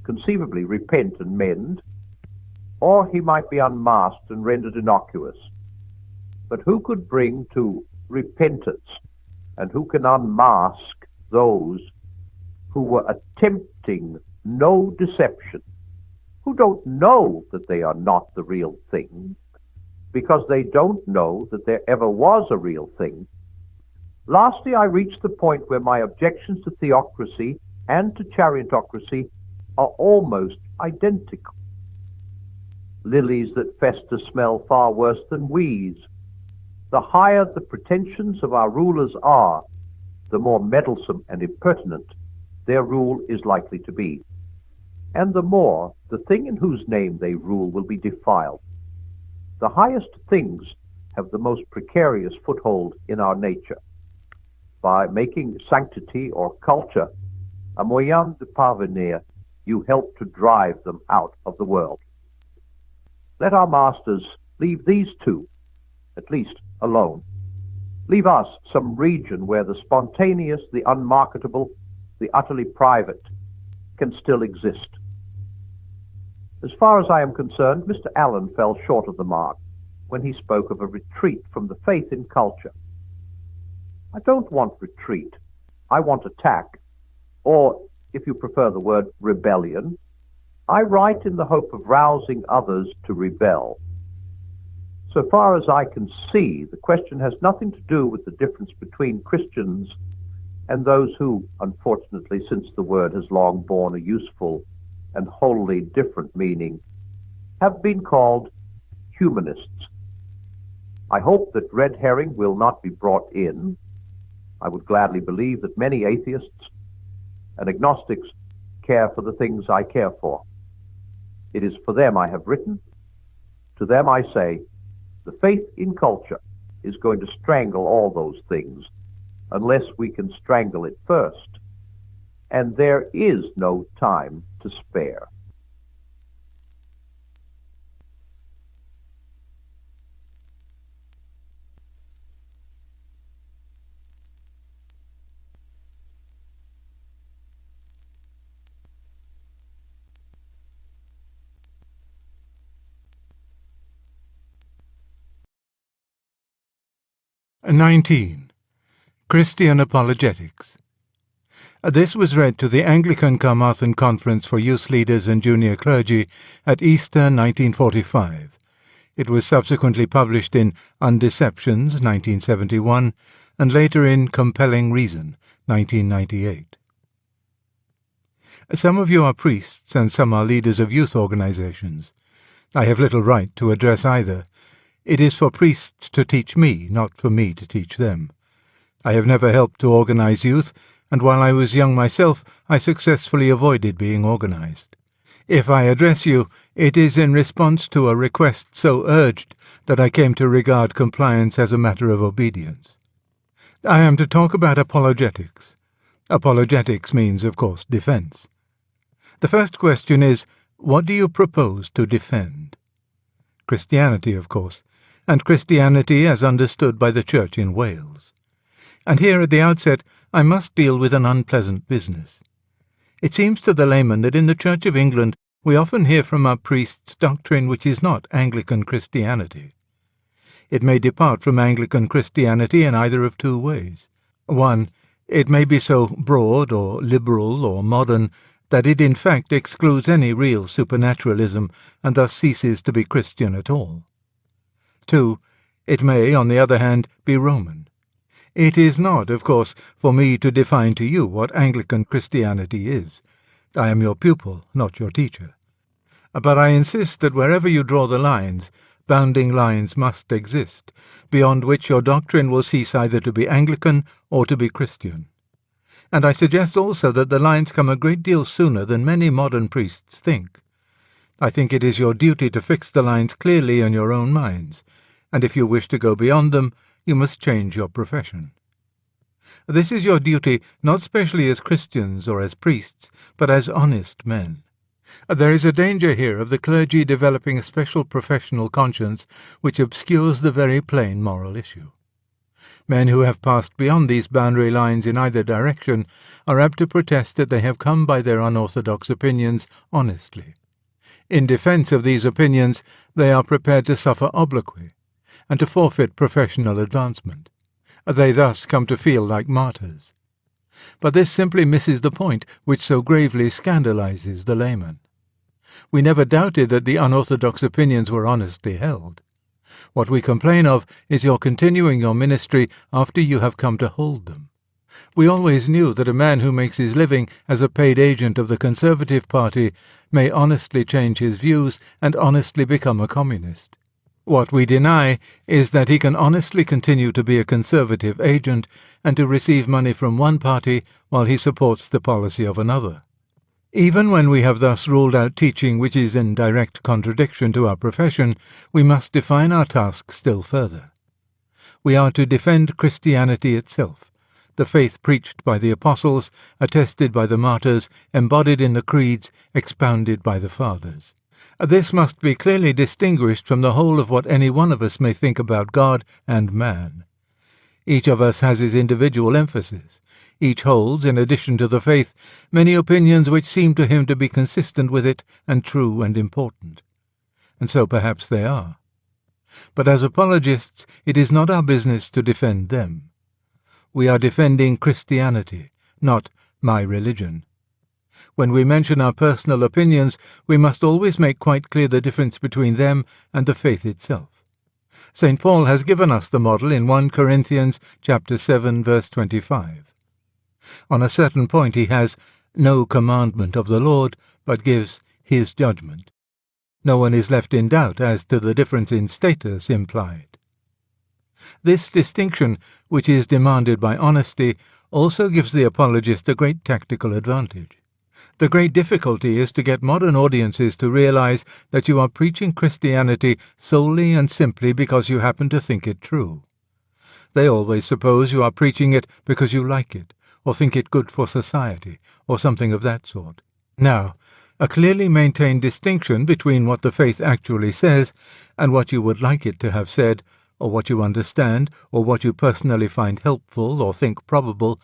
conceivably repent and mend, or he might be unmasked and rendered innocuous. But who could bring to repentance, and who can unmask those who were attempting no deception, who don't know that they are not the real thing, because they don't know that there ever was a real thing? Lastly, I reached the point where my objections to theocracy and to chariotocracy are almost identical. Lilies that fester smell far worse than weeds. The higher the pretensions of our rulers are, the more meddlesome and impertinent their rule is likely to be, and the more the thing in whose name they rule will be defiled. The highest things have the most precarious foothold in our nature. By making sanctity or culture a moyen de parvenir, you help to drive them out of the world. Let our masters leave these two, at least, alone. Leave us some region where the spontaneous, the unmarketable, the utterly private can still exist. As far as I am concerned, Mr. Allen fell short of the mark when he spoke of a retreat from the faith in culture. I don't want retreat. I want attack, or, if you prefer the word, rebellion. I write in the hope of rousing others to rebel. So far as I can see, the question has nothing to do with the difference between Christians and those who, unfortunately, since the word has long borne a useful and wholly different meaning, have been called humanists. I hope that red herring will not be brought in. I would gladly believe that many atheists and agnostics care for the things I care for. It is for them I have written. To them I say, the faith in culture is going to strangle all those things unless we can strangle it first. And there is no time to spare. (19) Christian Apologetics. This was read to the Anglican Carmarthen Conference for Youth Leaders and Junior Clergy at Easter 1945. It was subsequently published in Undeceptions 1971 and later in Compelling Reason 1998. Some of you are priests and some are leaders of youth organizations. I have little right to address either. It is for priests to teach me, not for me to teach them. I have never helped to organize youth, and while I was young myself, I successfully avoided being organized. If I address you, it is in response to a request so urged that I came to regard compliance as a matter of obedience. I am to talk about apologetics. Apologetics means, of course, defense. The first question is, what do you propose to defend? Christianity, of course, and Christianity as understood by the Church in Wales. And here at the outset I must deal with an unpleasant business. It seems to the layman that in the Church of England we often hear from our priests doctrine which is not Anglican Christianity. It may depart from Anglican Christianity in either of two ways. One, it may be so broad or liberal or modern that it in fact excludes any real supernaturalism and thus ceases to be Christian at all. Two, it may, on the other hand, be Roman. It is not, of course, for me to define to you what Anglican Christianity is. I am your pupil, not your teacher. But I insist that wherever you draw the lines, bounding lines must exist, beyond which your doctrine will cease either to be Anglican or to be Christian. And I suggest also that the lines come a great deal sooner than many modern priests think. I think it is your duty to fix the lines clearly in your own minds, and if you wish to go beyond them, you must change your profession. This is your duty not specially as Christians or as priests, but as honest men. There is a danger here of the clergy developing a special professional conscience which obscures the very plain moral issue. Men who have passed beyond these boundary lines in either direction are apt to protest that they have come by their unorthodox opinions honestly. In defence of these opinions, they are prepared to suffer obloquy, and to forfeit professional advancement. They thus come to feel like martyrs. But this simply misses the point which so gravely scandalizes the layman. We never doubted that the unorthodox opinions were honestly held. What we complain of is your continuing your ministry after you have come to hold them. We always knew that a man who makes his living as a paid agent of the Conservative Party may honestly change his views and honestly become a communist. What we deny is that he can honestly continue to be a Conservative agent and to receive money from one party while he supports the policy of another. Even when we have thus ruled out teaching which is in direct contradiction to our profession, we must define our task still further. We are to defend Christianity itself, the faith preached by the apostles, attested by the martyrs, embodied in the creeds, expounded by the fathers. This must be clearly distinguished from the whole of what any one of us may think about God and man. Each of us has his individual emphasis. Each holds, in addition to the faith, many opinions which seem to him to be consistent with it and true and important. And so perhaps they are. But as apologists, it is not our business to defend them. We are defending Christianity, not my religion. When we mention our personal opinions, we must always make quite clear the difference between them and the faith itself. St. Paul has given us the model in 1 Corinthians chapter 7, verse 25. On a certain point he has no commandment of the Lord, but gives his judgment. No one is left in doubt as to the difference in status implied. This distinction, which is demanded by honesty, also gives the apologist a great tactical advantage. The great difficulty is to get modern audiences to realize that you are preaching Christianity solely and simply because you happen to think it true. They always suppose you are preaching it because you like it, or think it good for society, or something of that sort. Now, a clearly maintained distinction between what the faith actually says and what you would like it to have said, or what you understand, or what you personally find helpful or think probable,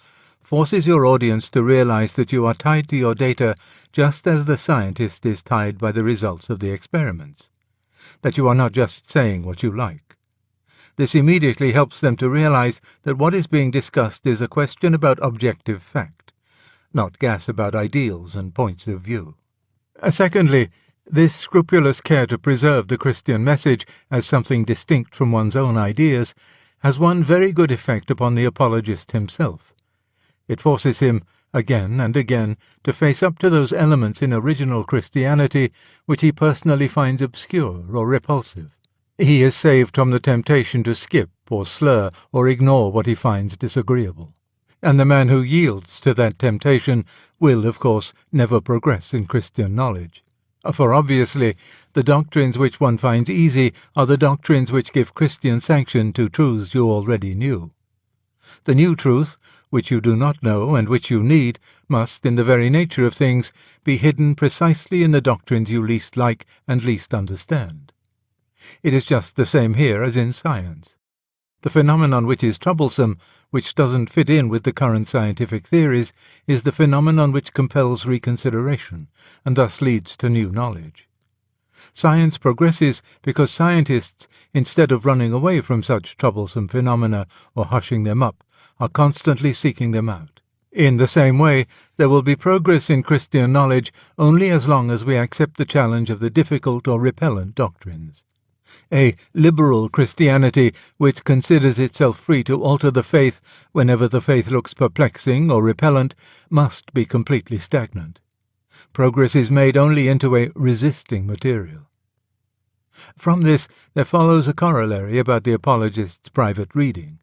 forces your audience to realize that you are tied to your data just as the scientist is tied by the results of the experiments, that you are not just saying what you like. This immediately helps them to realize that what is being discussed is a question about objective fact, not gas about ideals and points of view. Secondly, this scrupulous care to preserve the Christian message as something distinct from one's own ideas has one very good effect upon the apologist himself. It forces him, again and again, to face up to those elements in original Christianity which he personally finds obscure or repulsive. He is saved from the temptation to skip or slur or ignore what he finds disagreeable. And the man who yields to that temptation will, of course, never progress in Christian knowledge. For obviously, the doctrines which one finds easy are the doctrines which give Christian sanction to truths you already knew. The new truth, which you do not know and which you need, must, in the very nature of things, be hidden precisely in the doctrines you least like and least understand. It is just the same here as in science. The phenomenon which is troublesome, which doesn't fit in with the current scientific theories, is the phenomenon which compels reconsideration, and thus leads to new knowledge. Science progresses because scientists, instead of running away from such troublesome phenomena or hushing them up, are constantly seeking them out. In the same way, there will be progress in Christian knowledge only as long as we accept the challenge of the difficult or repellent doctrines. A liberal Christianity, which considers itself free to alter the faith whenever the faith looks perplexing or repellent, must be completely stagnant. Progress is made only into a resisting material. From this, there follows a corollary about the apologist's private reading.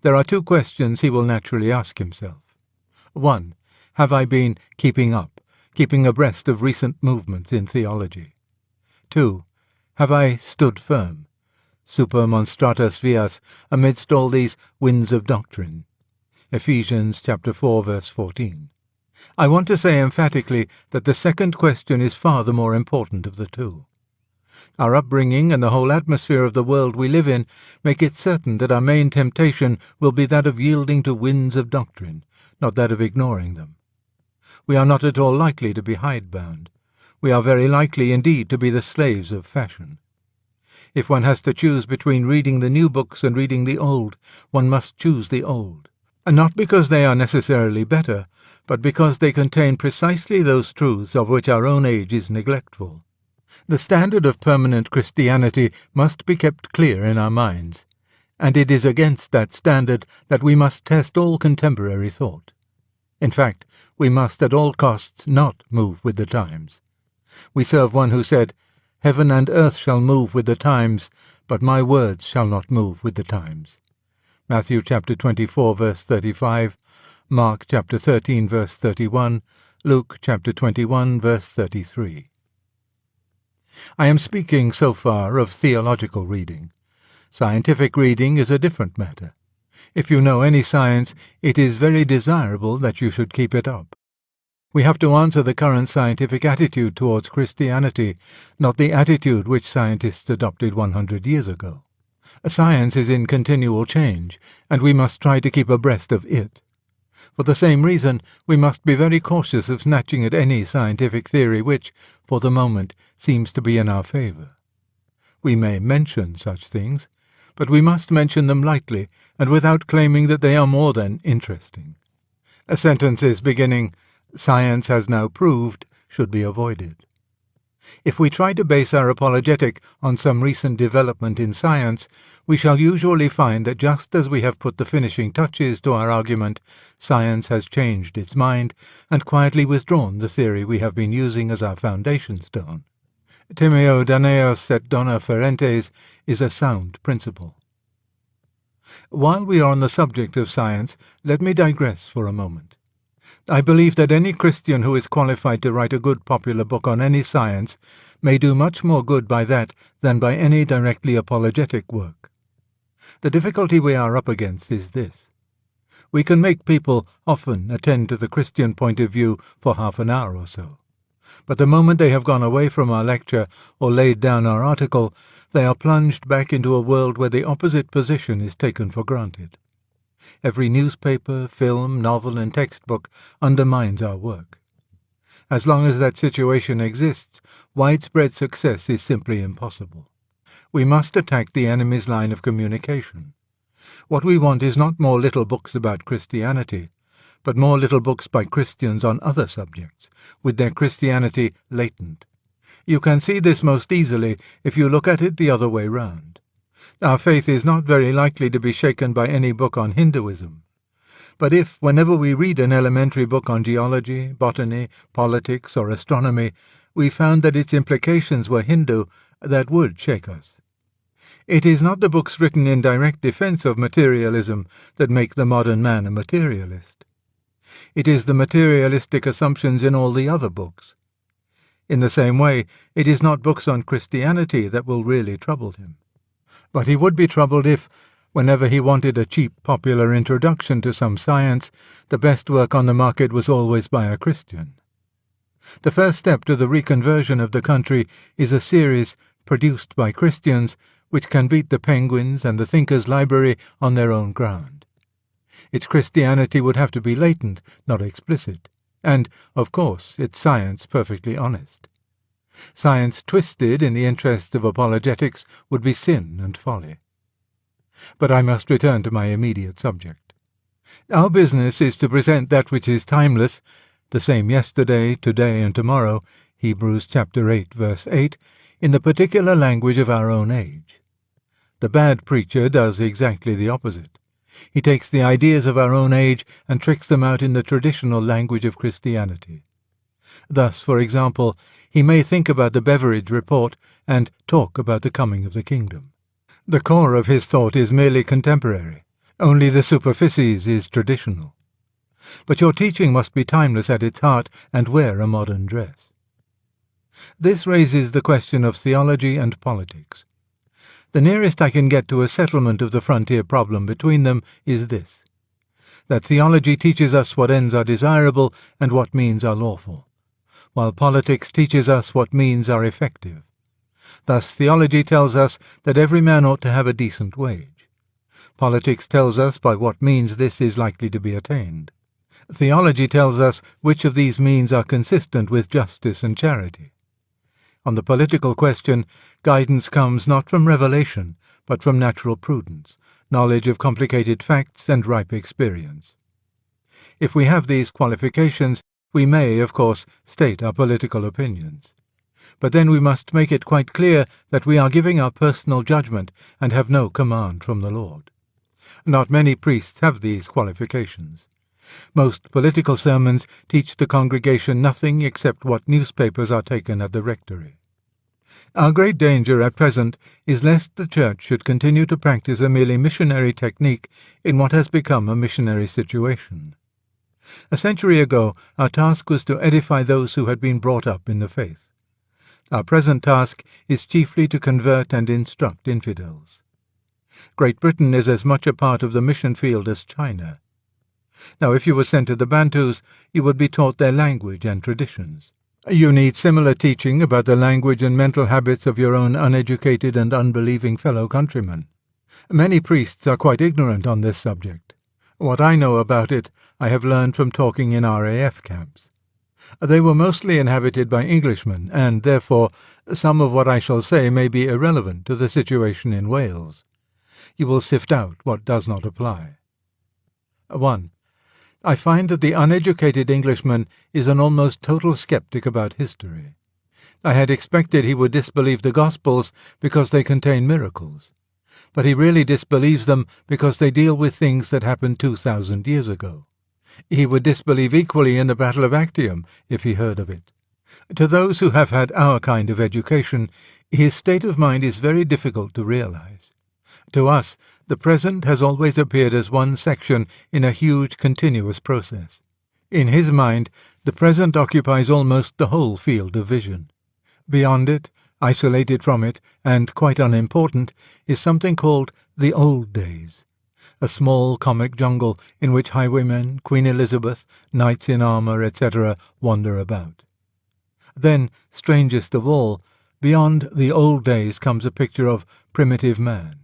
There are two questions he will naturally ask himself. 1. Have I been keeping abreast of recent movements in theology? 2. Have I stood firm, super monstratus vias, amidst all these winds of doctrine? Ephesians chapter 4, verse 14. I want to say emphatically that the second question is far the more important of the two. Our upbringing and the whole atmosphere of the world we live in make it certain that our main temptation will be that of yielding to winds of doctrine, not that of ignoring them. We are not at all likely to be hidebound. We are very likely indeed to be the slaves of fashion. If one has to choose between reading the new books and reading the old, one must choose the old, and not because they are necessarily better, but because they contain precisely those truths of which our own age is neglectful. The standard of permanent Christianity must be kept clear in our minds, and it is against that standard that we must test all contemporary thought. In fact, we must at all costs not move with the times. We serve one who said, "Heaven and earth shall move with the times, but my words shall not move with the times." Matthew chapter 24, verse 35, Mark chapter 13, verse 31, Luke chapter 21, verse 33. I am speaking so far of theological reading. Scientific reading is a different matter. If you know any science, it is very desirable that you should keep it up. We have to answer the current scientific attitude towards Christianity, not the attitude which scientists adopted 100 years ago. Science is in continual change, and we must try to keep abreast of it. For the same reason, we must be very cautious of snatching at any scientific theory which, for the moment, seems to be in our favour. We may mention such things, but we must mention them lightly and without claiming that they are more than interesting. Sentences beginning, "Science has now proved," should be avoided. If we try to base our apologetic on some recent development in science, we shall usually find that just as we have put the finishing touches to our argument, science has changed its mind and quietly withdrawn the theory we have been using as our foundation stone. Timeo Danaeus et dona ferentes is a sound principle. While we are on the subject of science, let me digress for a moment. I believe that any Christian who is qualified to write a good popular book on any science may do much more good by that than by any directly apologetic work. The difficulty we are up against is this. We can make people often attend to the Christian point of view for half an hour or so. But the moment they have gone away from our lecture or laid down our article, they are plunged back into a world where the opposite position is taken for granted. Every newspaper, film, novel, and textbook undermines our work. As long as that situation exists, widespread success is simply impossible. We must attack the enemy's line of communication. What we want is not more little books about Christianity, but more little books by Christians on other subjects, with their Christianity latent. You can see this most easily if you look at it the other way round. Our faith is not very likely to be shaken by any book on Hinduism. But if, whenever we read an elementary book on geology, botany, politics, or astronomy, we found that its implications were Hindu, that would shake us. It is not the books written in direct defense of materialism that make the modern man a materialist. It is the materialistic assumptions in all the other books. In the same way, it is not books on Christianity that will really trouble him. But he would be troubled if, whenever he wanted a cheap popular introduction to some science, the best work on the market was always by a Christian. The first step to the reconversion of the country is a series, produced by Christians which can beat the Penguin's and the Thinker's library on their own ground. Its Christianity would have to be latent, not explicit, and, of course, its science perfectly honest. Science twisted in the interests of apologetics would be sin and folly. But I must return to my immediate subject. Our business is to present that which is timeless, the same yesterday, today, and tomorrow, Hebrews chapter 8, verse 8, in the particular language of our own age. The bad preacher does exactly the opposite. He takes the ideas of our own age and tricks them out in the traditional language of Christianity. Thus, for example, he may think about the Beveridge Report and talk about the coming of the kingdom. The core of his thought is merely contemporary. Only the superficies is traditional. But your teaching must be timeless at its heart and wear a modern dress. This raises the question of theology and politics. The nearest I can get to a settlement of the frontier problem between them is this: that theology teaches us what ends are desirable and what means are lawful, while politics teaches us what means are effective. Thus theology tells us that every man ought to have a decent wage. Politics tells us by what means this is likely to be attained. Theology tells us which of these means are consistent with justice and charity. On the political question, guidance comes not from revelation, but from natural prudence, knowledge of complicated facts, and ripe experience. If we have these qualifications, we may, of course, state our political opinions. But then we must make it quite clear that we are giving our personal judgment and have no command from the Lord. Not many priests have these qualifications. Most political sermons teach the congregation nothing except what newspapers are taken at the rectory. Our great danger at present is lest the Church should continue to practice a merely missionary technique in what has become a missionary situation. A century ago, our task was to edify those who had been brought up in the faith. Our present task is chiefly to convert and instruct infidels. Great Britain is as much a part of the mission field as China. Now, if you were sent to the Bantus, you would be taught their language and traditions. You need similar teaching about the language and mental habits of your own uneducated and unbelieving fellow countrymen. Many priests are quite ignorant on this subject. What I know about it, I have learned from talking in RAF camps. They were mostly inhabited by Englishmen, and, therefore, some of what I shall say may be irrelevant to the situation in Wales. You will sift out what does not apply. 1. I find that the uneducated Englishman is an almost total skeptic about history. I had expected he would disbelieve the Gospels because they contain miracles, but he really disbelieves them because they deal with things that happened 2,000 years ago. He would disbelieve equally in the Battle of Actium if he heard of it. To those who have had our kind of education, his state of mind is very difficult to realize. To us, the present has always appeared as one section in a huge continuous process. In his mind, the present occupies almost the whole field of vision. Beyond it, isolated from it, and quite unimportant, is something called the old days, a small comic jungle in which highwaymen, Queen Elizabeth, knights in armour, etc. wander about. Then, strangest of all, beyond the old days comes a picture of primitive man.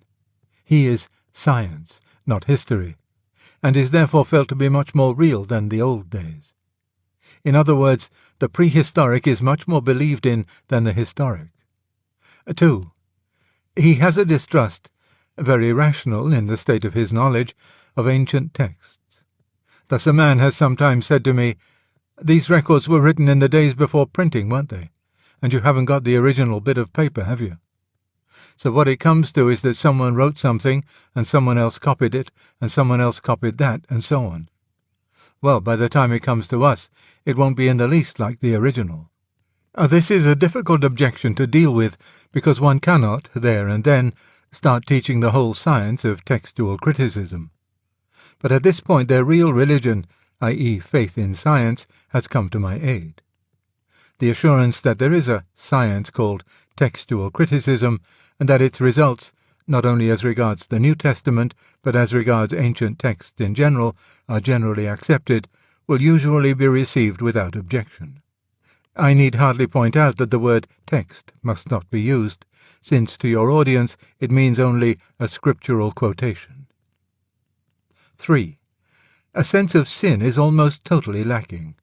He is science, not history, and is therefore felt to be much more real than the old days. In other words, the prehistoric is much more believed in than the historic. 2. He has a distrust, very rational in the state of his knowledge, of ancient texts. Thus a man has sometimes said to me, "These records were written in the days before printing, weren't they? And you haven't got the original bit of paper, have you?" So what it comes to is that someone wrote something, and someone else copied it, and someone else copied that, and so on. Well, by the time it comes to us, it won't be in the least like the original. This is a difficult objection to deal with, because one cannot, there and then, start teaching the whole science of textual criticism. But at this point their real religion, i.e. faith in science, has come to my aid. The assurance that there is a science called textual criticism, and that its results, not only as regards the New Testament, but as regards ancient texts in general, are generally accepted, will usually be received without objection. I need hardly point out that the word text must not be used, since to your audience it means only a scriptural quotation. 3. A sense of sin is almost totally lacking.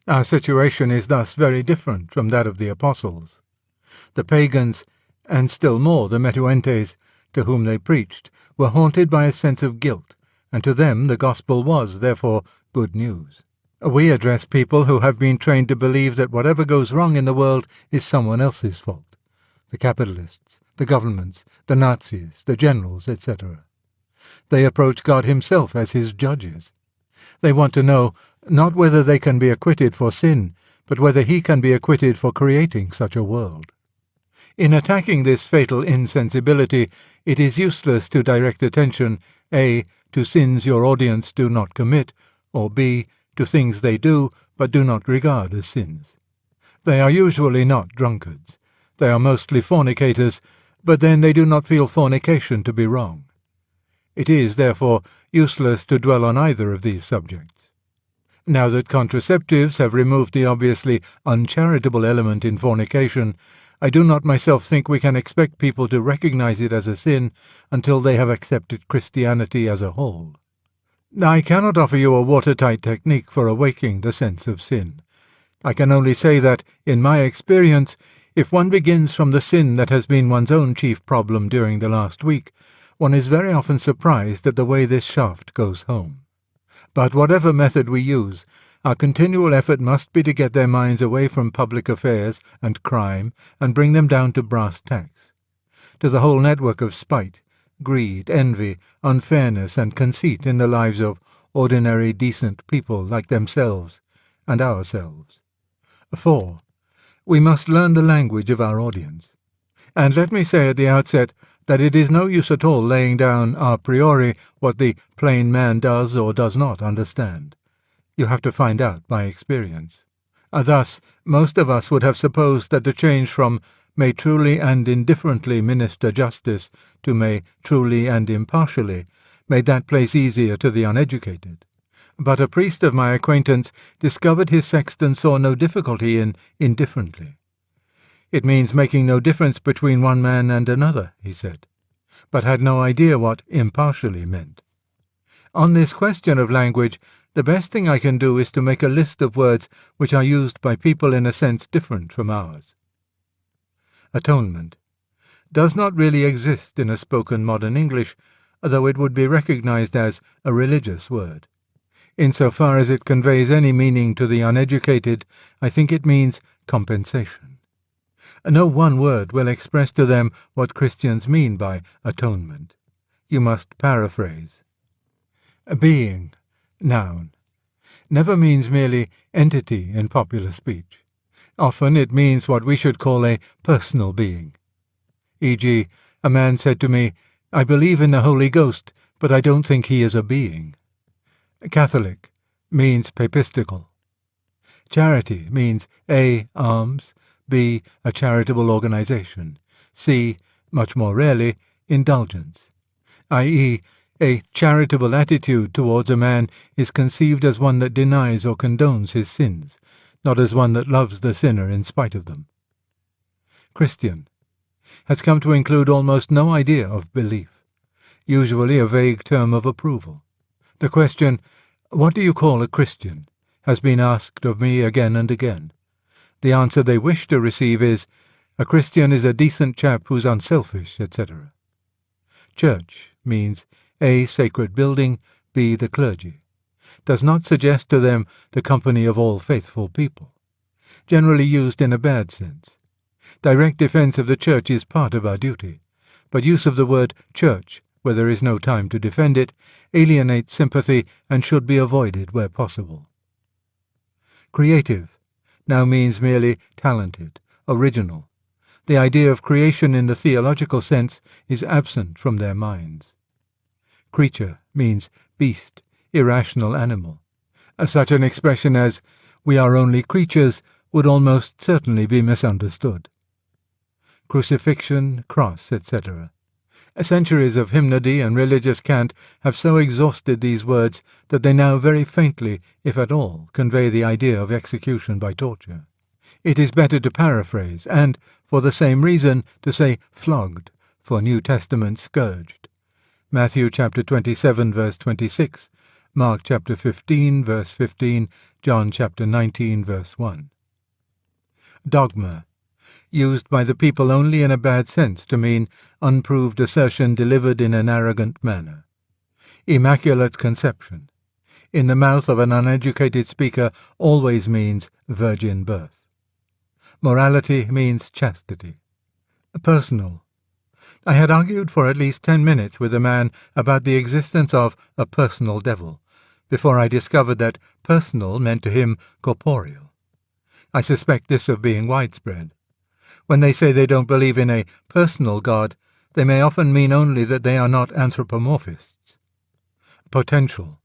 Our situation is thus very different from that of the apostles. The pagans, and still more the Metuentes, to whom they preached, were haunted by a sense of guilt, and to them the gospel was, therefore, good news. We address people who have been trained to believe that whatever goes wrong in the world is someone else's fault. The capitalists, the governments, the Nazis, the generals, etc. They approach God himself as his judges. They want to know not whether they can be acquitted for sin, but whether he can be acquitted for creating such a world. In attacking this fatal insensibility, it is useless to direct attention A. to sins your audience do not commit, or B. to things they do but do not regard as sins. They are usually not drunkards. They are mostly fornicators, but then they do not feel fornication to be wrong. It is, therefore, useless to dwell on either of these subjects. Now that contraceptives have removed the obviously uncharitable element in fornication, I do not myself think we can expect people to recognize it as a sin until they have accepted Christianity as a whole. I cannot offer you a watertight technique for awaking the sense of sin. I can only say that, in my experience, if one begins from the sin that has been one's own chief problem during the last week, one is very often surprised at the way this shaft goes home. But whatever method we use, our continual effort must be to get their minds away from public affairs and crime and bring them down to brass tacks, to the whole network of spite, greed, envy, unfairness, and conceit in the lives of ordinary, decent people like themselves and ourselves. 4. We must learn the language of our audience. And let me say at the outset that it is no use at all laying down a priori what the plain man does or does not understand. You have to find out by experience. Thus, most of us would have supposed that the change from may truly and indifferently minister justice to may truly and impartially made that place easier to the uneducated. But a priest of my acquaintance discovered his sexton saw no difficulty in indifferently. It means making no difference between one man and another, he said, but had no idea what impartially meant. On this question of language, the best thing I can do is to make a list of words which are used by people in a sense different from ours. Atonement does not really exist in a spoken modern English, though it would be recognized as a religious word. Insofar as it conveys any meaning to the uneducated, I think it means compensation. No one word will express to them what Christians mean by atonement. You must paraphrase. Being, noun, never means merely entity in popular speech. Often it means what we should call a personal being. E.g., a man said to me, "I believe in the Holy Ghost, but I don't think he is a being." Catholic means papistical. Charity means A. alms, B. a charitable organization, C. much more rarely, indulgence, i.e., a charitable attitude towards a man is conceived as one that denies or condones his sins, not as one that loves the sinner in spite of them. Christian has come to include almost no idea of belief, usually a vague term of approval. The question, "What do you call a Christian?" has been asked of me again and again. The answer they wish to receive is, "A Christian is a decent chap who's unselfish," etc. Church means A. sacred building, B. the clergy. Does not suggest to them the company of all faithful people. Generally used in a bad sense. Direct defense of the church is part of our duty, but use of the word church, where there is no time to defend it, alienates sympathy and should be avoided where possible. Creative now means merely talented, original. The idea of creation in the theological sense is absent from their minds. Creature means beast, irrational animal. Such an expression as, "we are only creatures," would almost certainly be misunderstood. Crucifixion, cross, etc. Centuries of hymnody and religious cant have so exhausted these words that they now very faintly, if at all, convey the idea of execution by torture. It is better to paraphrase, and, for the same reason, to say flogged, for New Testament scourged. Matthew chapter 27, verse 26, Mark chapter 15, verse 15, John chapter 19, verse 1. Dogma, used by the people only in a bad sense to mean unproved assertion delivered in an arrogant manner. Immaculate conception, in the mouth of an uneducated speaker, always means virgin birth. Morality means chastity. Personal. I had argued for at least 10 minutes with a man about the existence of a personal devil, before I discovered that personal meant to him corporeal. I suspect this of being widespread. When they say they don't believe in a personal God, they may often mean only that they are not anthropomorphists. Potential,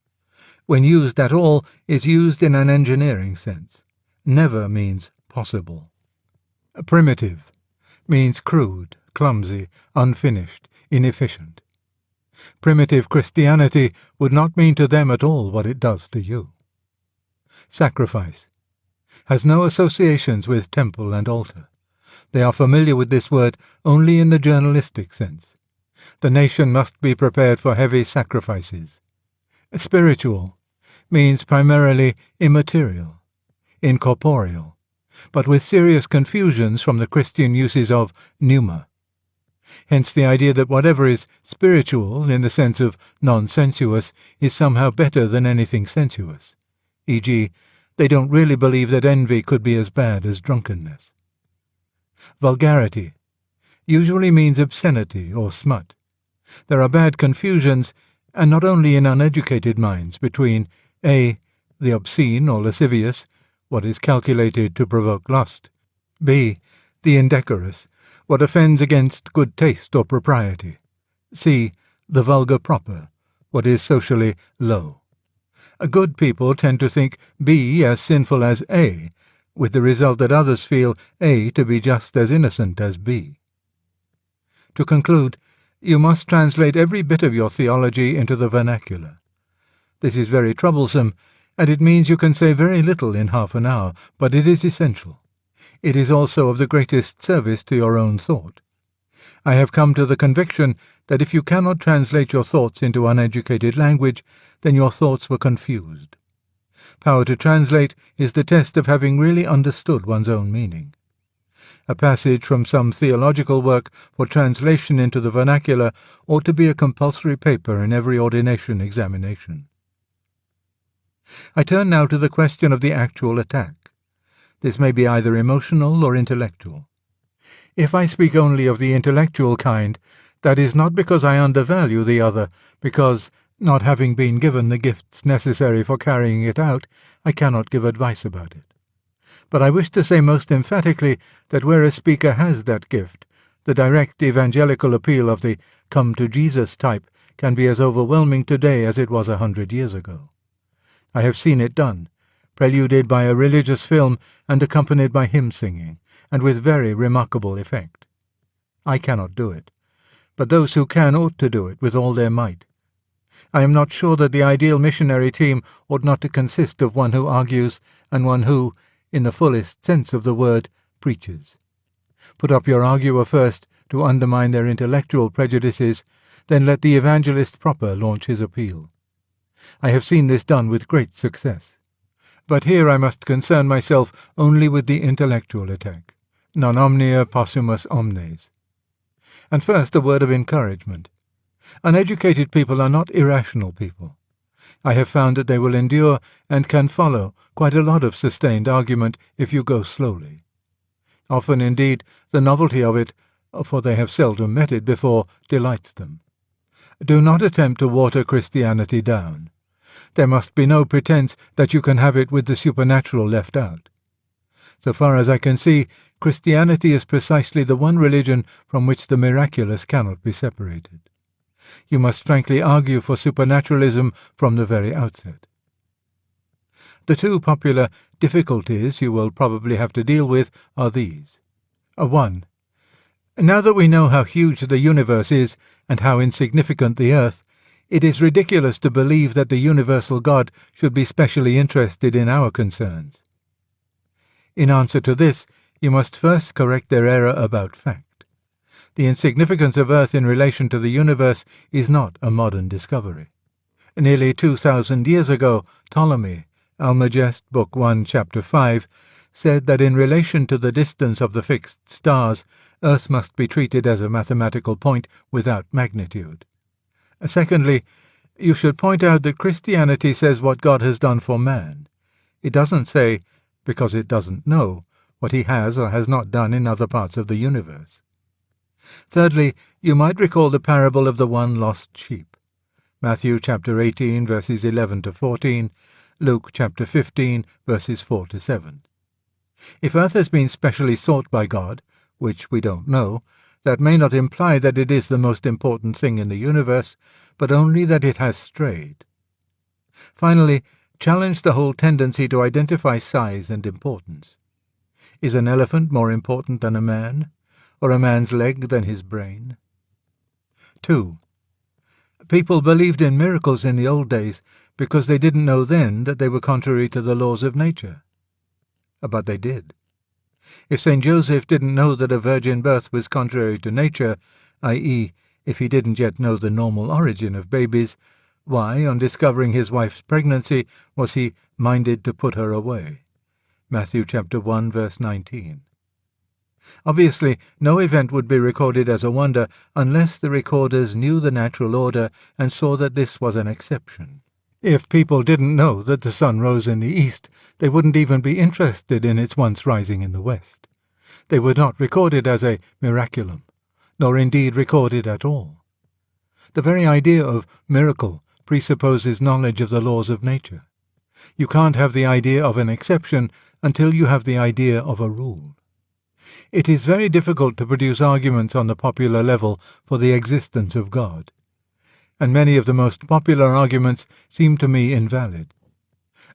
when used at all, is used in an engineering sense. Never means possible. Primitive means crude, clumsy, unfinished, inefficient. Primitive Christianity would not mean to them at all what it does to you. Sacrifice has no associations with temple and altar. They are familiar with this word only in the journalistic sense. The nation must be prepared for heavy sacrifices. Spiritual means primarily immaterial, incorporeal, but with serious confusions from the Christian uses of pneuma. Hence the idea that whatever is spiritual, in the sense of non-sensuous, is somehow better than anything sensuous. E.g., they don't really believe that envy could be as bad as drunkenness. Vulgarity usually means obscenity or smut. There are bad confusions, and not only in uneducated minds, between a. the obscene or lascivious, what is calculated to provoke lust, b. the indecorous, what offends against good taste or propriety, c. the vulgar proper, what is socially low. Good people tend to think B as sinful as A, with the result that others feel A to be just as innocent as B. To conclude, you must translate every bit of your theology into the vernacular. This is very troublesome, and it means you can say very little in half an hour, but it is essential. It is also of the greatest service to your own thought. I have come to the conviction that if you cannot translate your thoughts into uneducated language, then your thoughts were confused. Power to translate is the test of having really understood one's own meaning. A passage from some theological work for translation into the vernacular ought to be a compulsory paper in every ordination examination. I turn now to the question of the actual attack. This may be either emotional or intellectual. If I speak only of the intellectual kind, that is not because I undervalue the other, because, not having been given the gifts necessary for carrying it out, I cannot give advice about it. But I wish to say most emphatically that where a speaker has that gift, the direct evangelical appeal of the come to Jesus type can be as overwhelming today as it was 100 years ago. I have seen it done, preluded by a religious film and accompanied by hymn singing, and with very remarkable effect. I cannot do it, but those who can ought to do it with all their might. I am not sure that the ideal missionary team ought not to consist of one who argues and one who, in the fullest sense of the word, preaches. Put up your arguer first to undermine their intellectual prejudices, then let the evangelist proper launch his appeal. I have seen this done with great success. But here I must concern myself only with the intellectual attack. Non omnia possumus omnes. And first a word of encouragement. Uneducated people are not irrational people. I have found that they will endure and can follow quite a lot of sustained argument if you go slowly. Often, indeed, the novelty of it, for they have seldom met it before, delights them. Do not attempt to water Christianity down. There must be no pretense that you can have it with the supernatural left out. So far as I can see, Christianity is precisely the one religion from which the miraculous cannot be separated. You must frankly argue for supernaturalism from the very outset. The two popular difficulties you will probably have to deal with are these. 1. Now that we know how huge the universe is and how insignificant the earth, it is ridiculous to believe that the universal God should be specially interested in our concerns. In answer to this, you must first correct their error about fact. The insignificance of Earth in relation to the universe is not a modern discovery. Nearly 2,000 years ago, Ptolemy, Almagest, Book 1, Chapter 5, said that in relation to the distance of the fixed stars, Earth must be treated as a mathematical point without magnitude. Secondly, you should point out that Christianity says what God has done for man. It doesn't say, because it doesn't know, what he has or has not done in other parts of the universe. Thirdly, you might recall the parable of the one lost sheep. Matthew chapter 18, verses 11 to 14, Luke chapter 15, verses 4 to 7. If Earth has been specially sought by God, which we don't know, that may not imply that it is the most important thing in the universe, but only that it has strayed. Finally, challenge the whole tendency to identify size and importance. Is an elephant more important than a man, or a man's leg than his brain? 2. People believed in miracles in the old days because they didn't know then that they were contrary to the laws of nature. But they did. If St. Joseph didn't know that a virgin birth was contrary to nature, i.e., if he didn't yet know the normal origin of babies, why, on discovering his wife's pregnancy, was he minded to put her away? Matthew chapter 1, verse 19. Obviously, no event would be recorded as a wonder unless the recorders knew the natural order and saw that this was an exception. If people didn't know that the sun rose in the east, they wouldn't even be interested in its once rising in the west. They were not recorded as a miraculum, nor indeed recorded at all. The very idea of miracle presupposes knowledge of the laws of nature. You can't have the idea of an exception until you have the idea of a rule. It is very difficult to produce arguments on the popular level for the existence of God, and many of the most popular arguments seem to me invalid.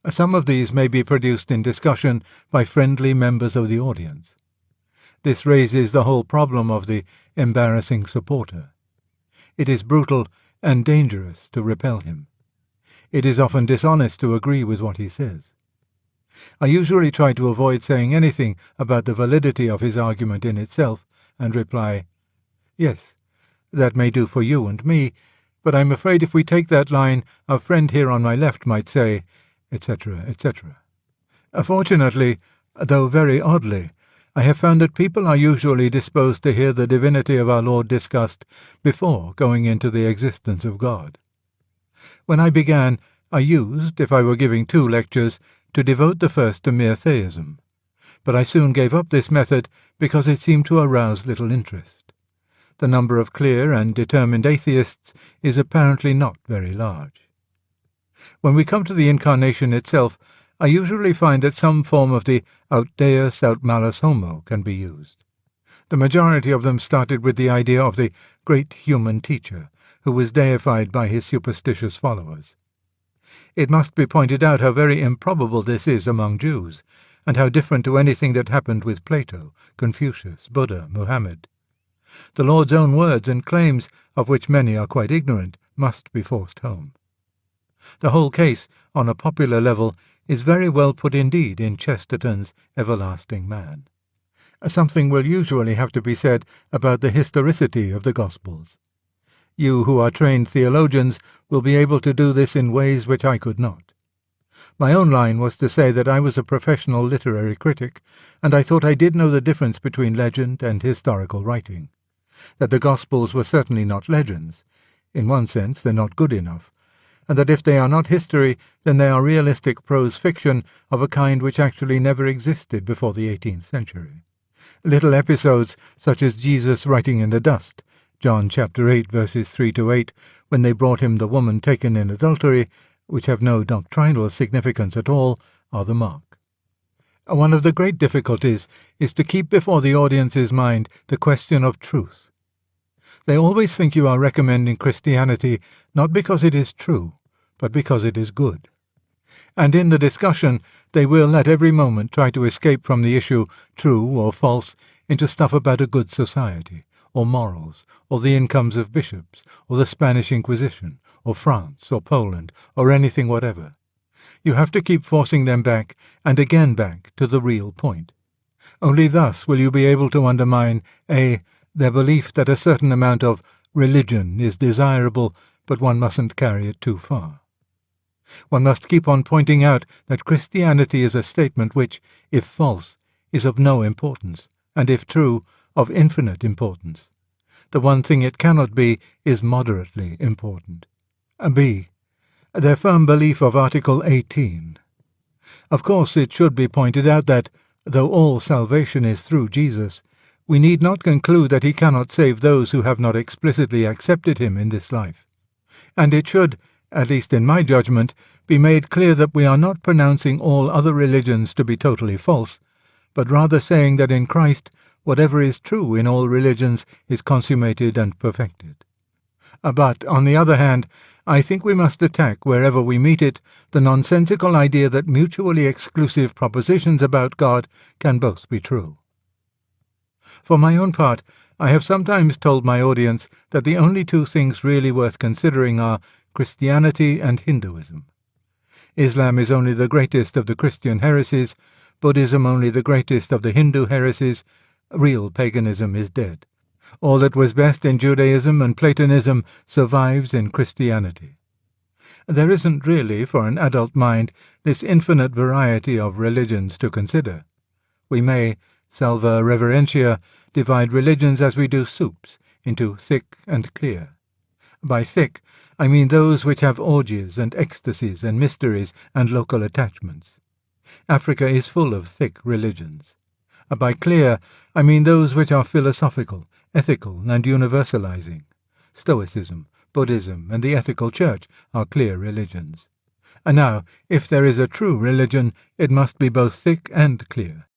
Some of these may be produced in discussion by friendly members of the audience. This raises the whole problem of the embarrassing supporter. It is brutal and dangerous to repel him. It is often dishonest to agree with what he says. I usually try to avoid saying anything about the validity of his argument in itself, and reply, "Yes, that may do for you and me, but I'm afraid if we take that line, our friend here on my left might say," etc., etc. Fortunately, though very oddly, I have found that people are usually disposed to hear the divinity of our Lord discussed before going into the existence of God. When I began, I used, if I were giving 2 lectures, to devote the first to mere theism, but I soon gave up this method because it seemed to arouse little interest. The number of clear and determined atheists is apparently not very large. When we come to the incarnation itself, I usually find that some form of the aut deus aut malus homo can be used. The majority of them started with the idea of the great human teacher, who was deified by his superstitious followers. It must be pointed out how very improbable this is among Jews, and how different to anything that happened with Plato, Confucius, Buddha, Muhammad. The Lord's own words and claims, of which many are quite ignorant, must be forced home. The whole case, on a popular level, is very well put indeed in Chesterton's Everlasting Man. Something will usually have to be said about the historicity of the Gospels. You who are trained theologians will be able to do this in ways which I could not. My own line was to say that I was a professional literary critic, and I thought I did know the difference between legend and historical writing. That the Gospels were certainly not legends. In one sense, they're not good enough. And that if they are not history, then they are realistic prose fiction of a kind which actually never existed before the 18th century. Little episodes such as Jesus writing in the dust, John chapter 8, verses 3 to 8, when they brought him the woman taken in adultery, which have no doctrinal significance at all, are the mark. One of the great difficulties is to keep before the audience's mind the question of truth. They always think you are recommending Christianity not because it is true, but because it is good. And in the discussion, they will at every moment try to escape from the issue, true or false, into stuff about a good society, or morals, or the incomes of bishops, or the Spanish Inquisition, or France, or Poland, or anything whatever. You have to keep forcing them back and again back to the real point. Only thus will you be able to undermine their belief that a certain amount of religion is desirable, but one mustn't carry it too far. One must keep on pointing out that Christianity is a statement which, if false, is of no importance, and if true, of infinite importance. The one thing it cannot be is moderately important. B. Their firm belief of Article 18. Of course, it should be pointed out that, though all salvation is through Jesus, we need not conclude that he cannot save those who have not explicitly accepted him in this life. And it should, at least in my judgment, be made clear that we are not pronouncing all other religions to be totally false, but rather saying that in Christ whatever is true in all religions is consummated and perfected. But, on the other hand, I think we must attack, wherever we meet it, the nonsensical idea that mutually exclusive propositions about God can both be true. For my own part, I have sometimes told my audience that the only two things really worth considering are Christianity and Hinduism. Islam is only the greatest of the Christian heresies, Buddhism only the greatest of the Hindu heresies, real paganism is dead. All that was best in Judaism and Platonism survives in Christianity. There isn't really, for an adult mind, this infinite variety of religions to consider. We may, salva reverentia, divide religions as we do soups, into thick and clear. By thick, I mean those which have orgies and ecstasies and mysteries and local attachments. Africa is full of thick religions. By clear, I mean those which are philosophical, ethical, and universalizing. Stoicism, Buddhism, and the ethical church are clear religions. And now, if there is a true religion, it must be both thick and clear.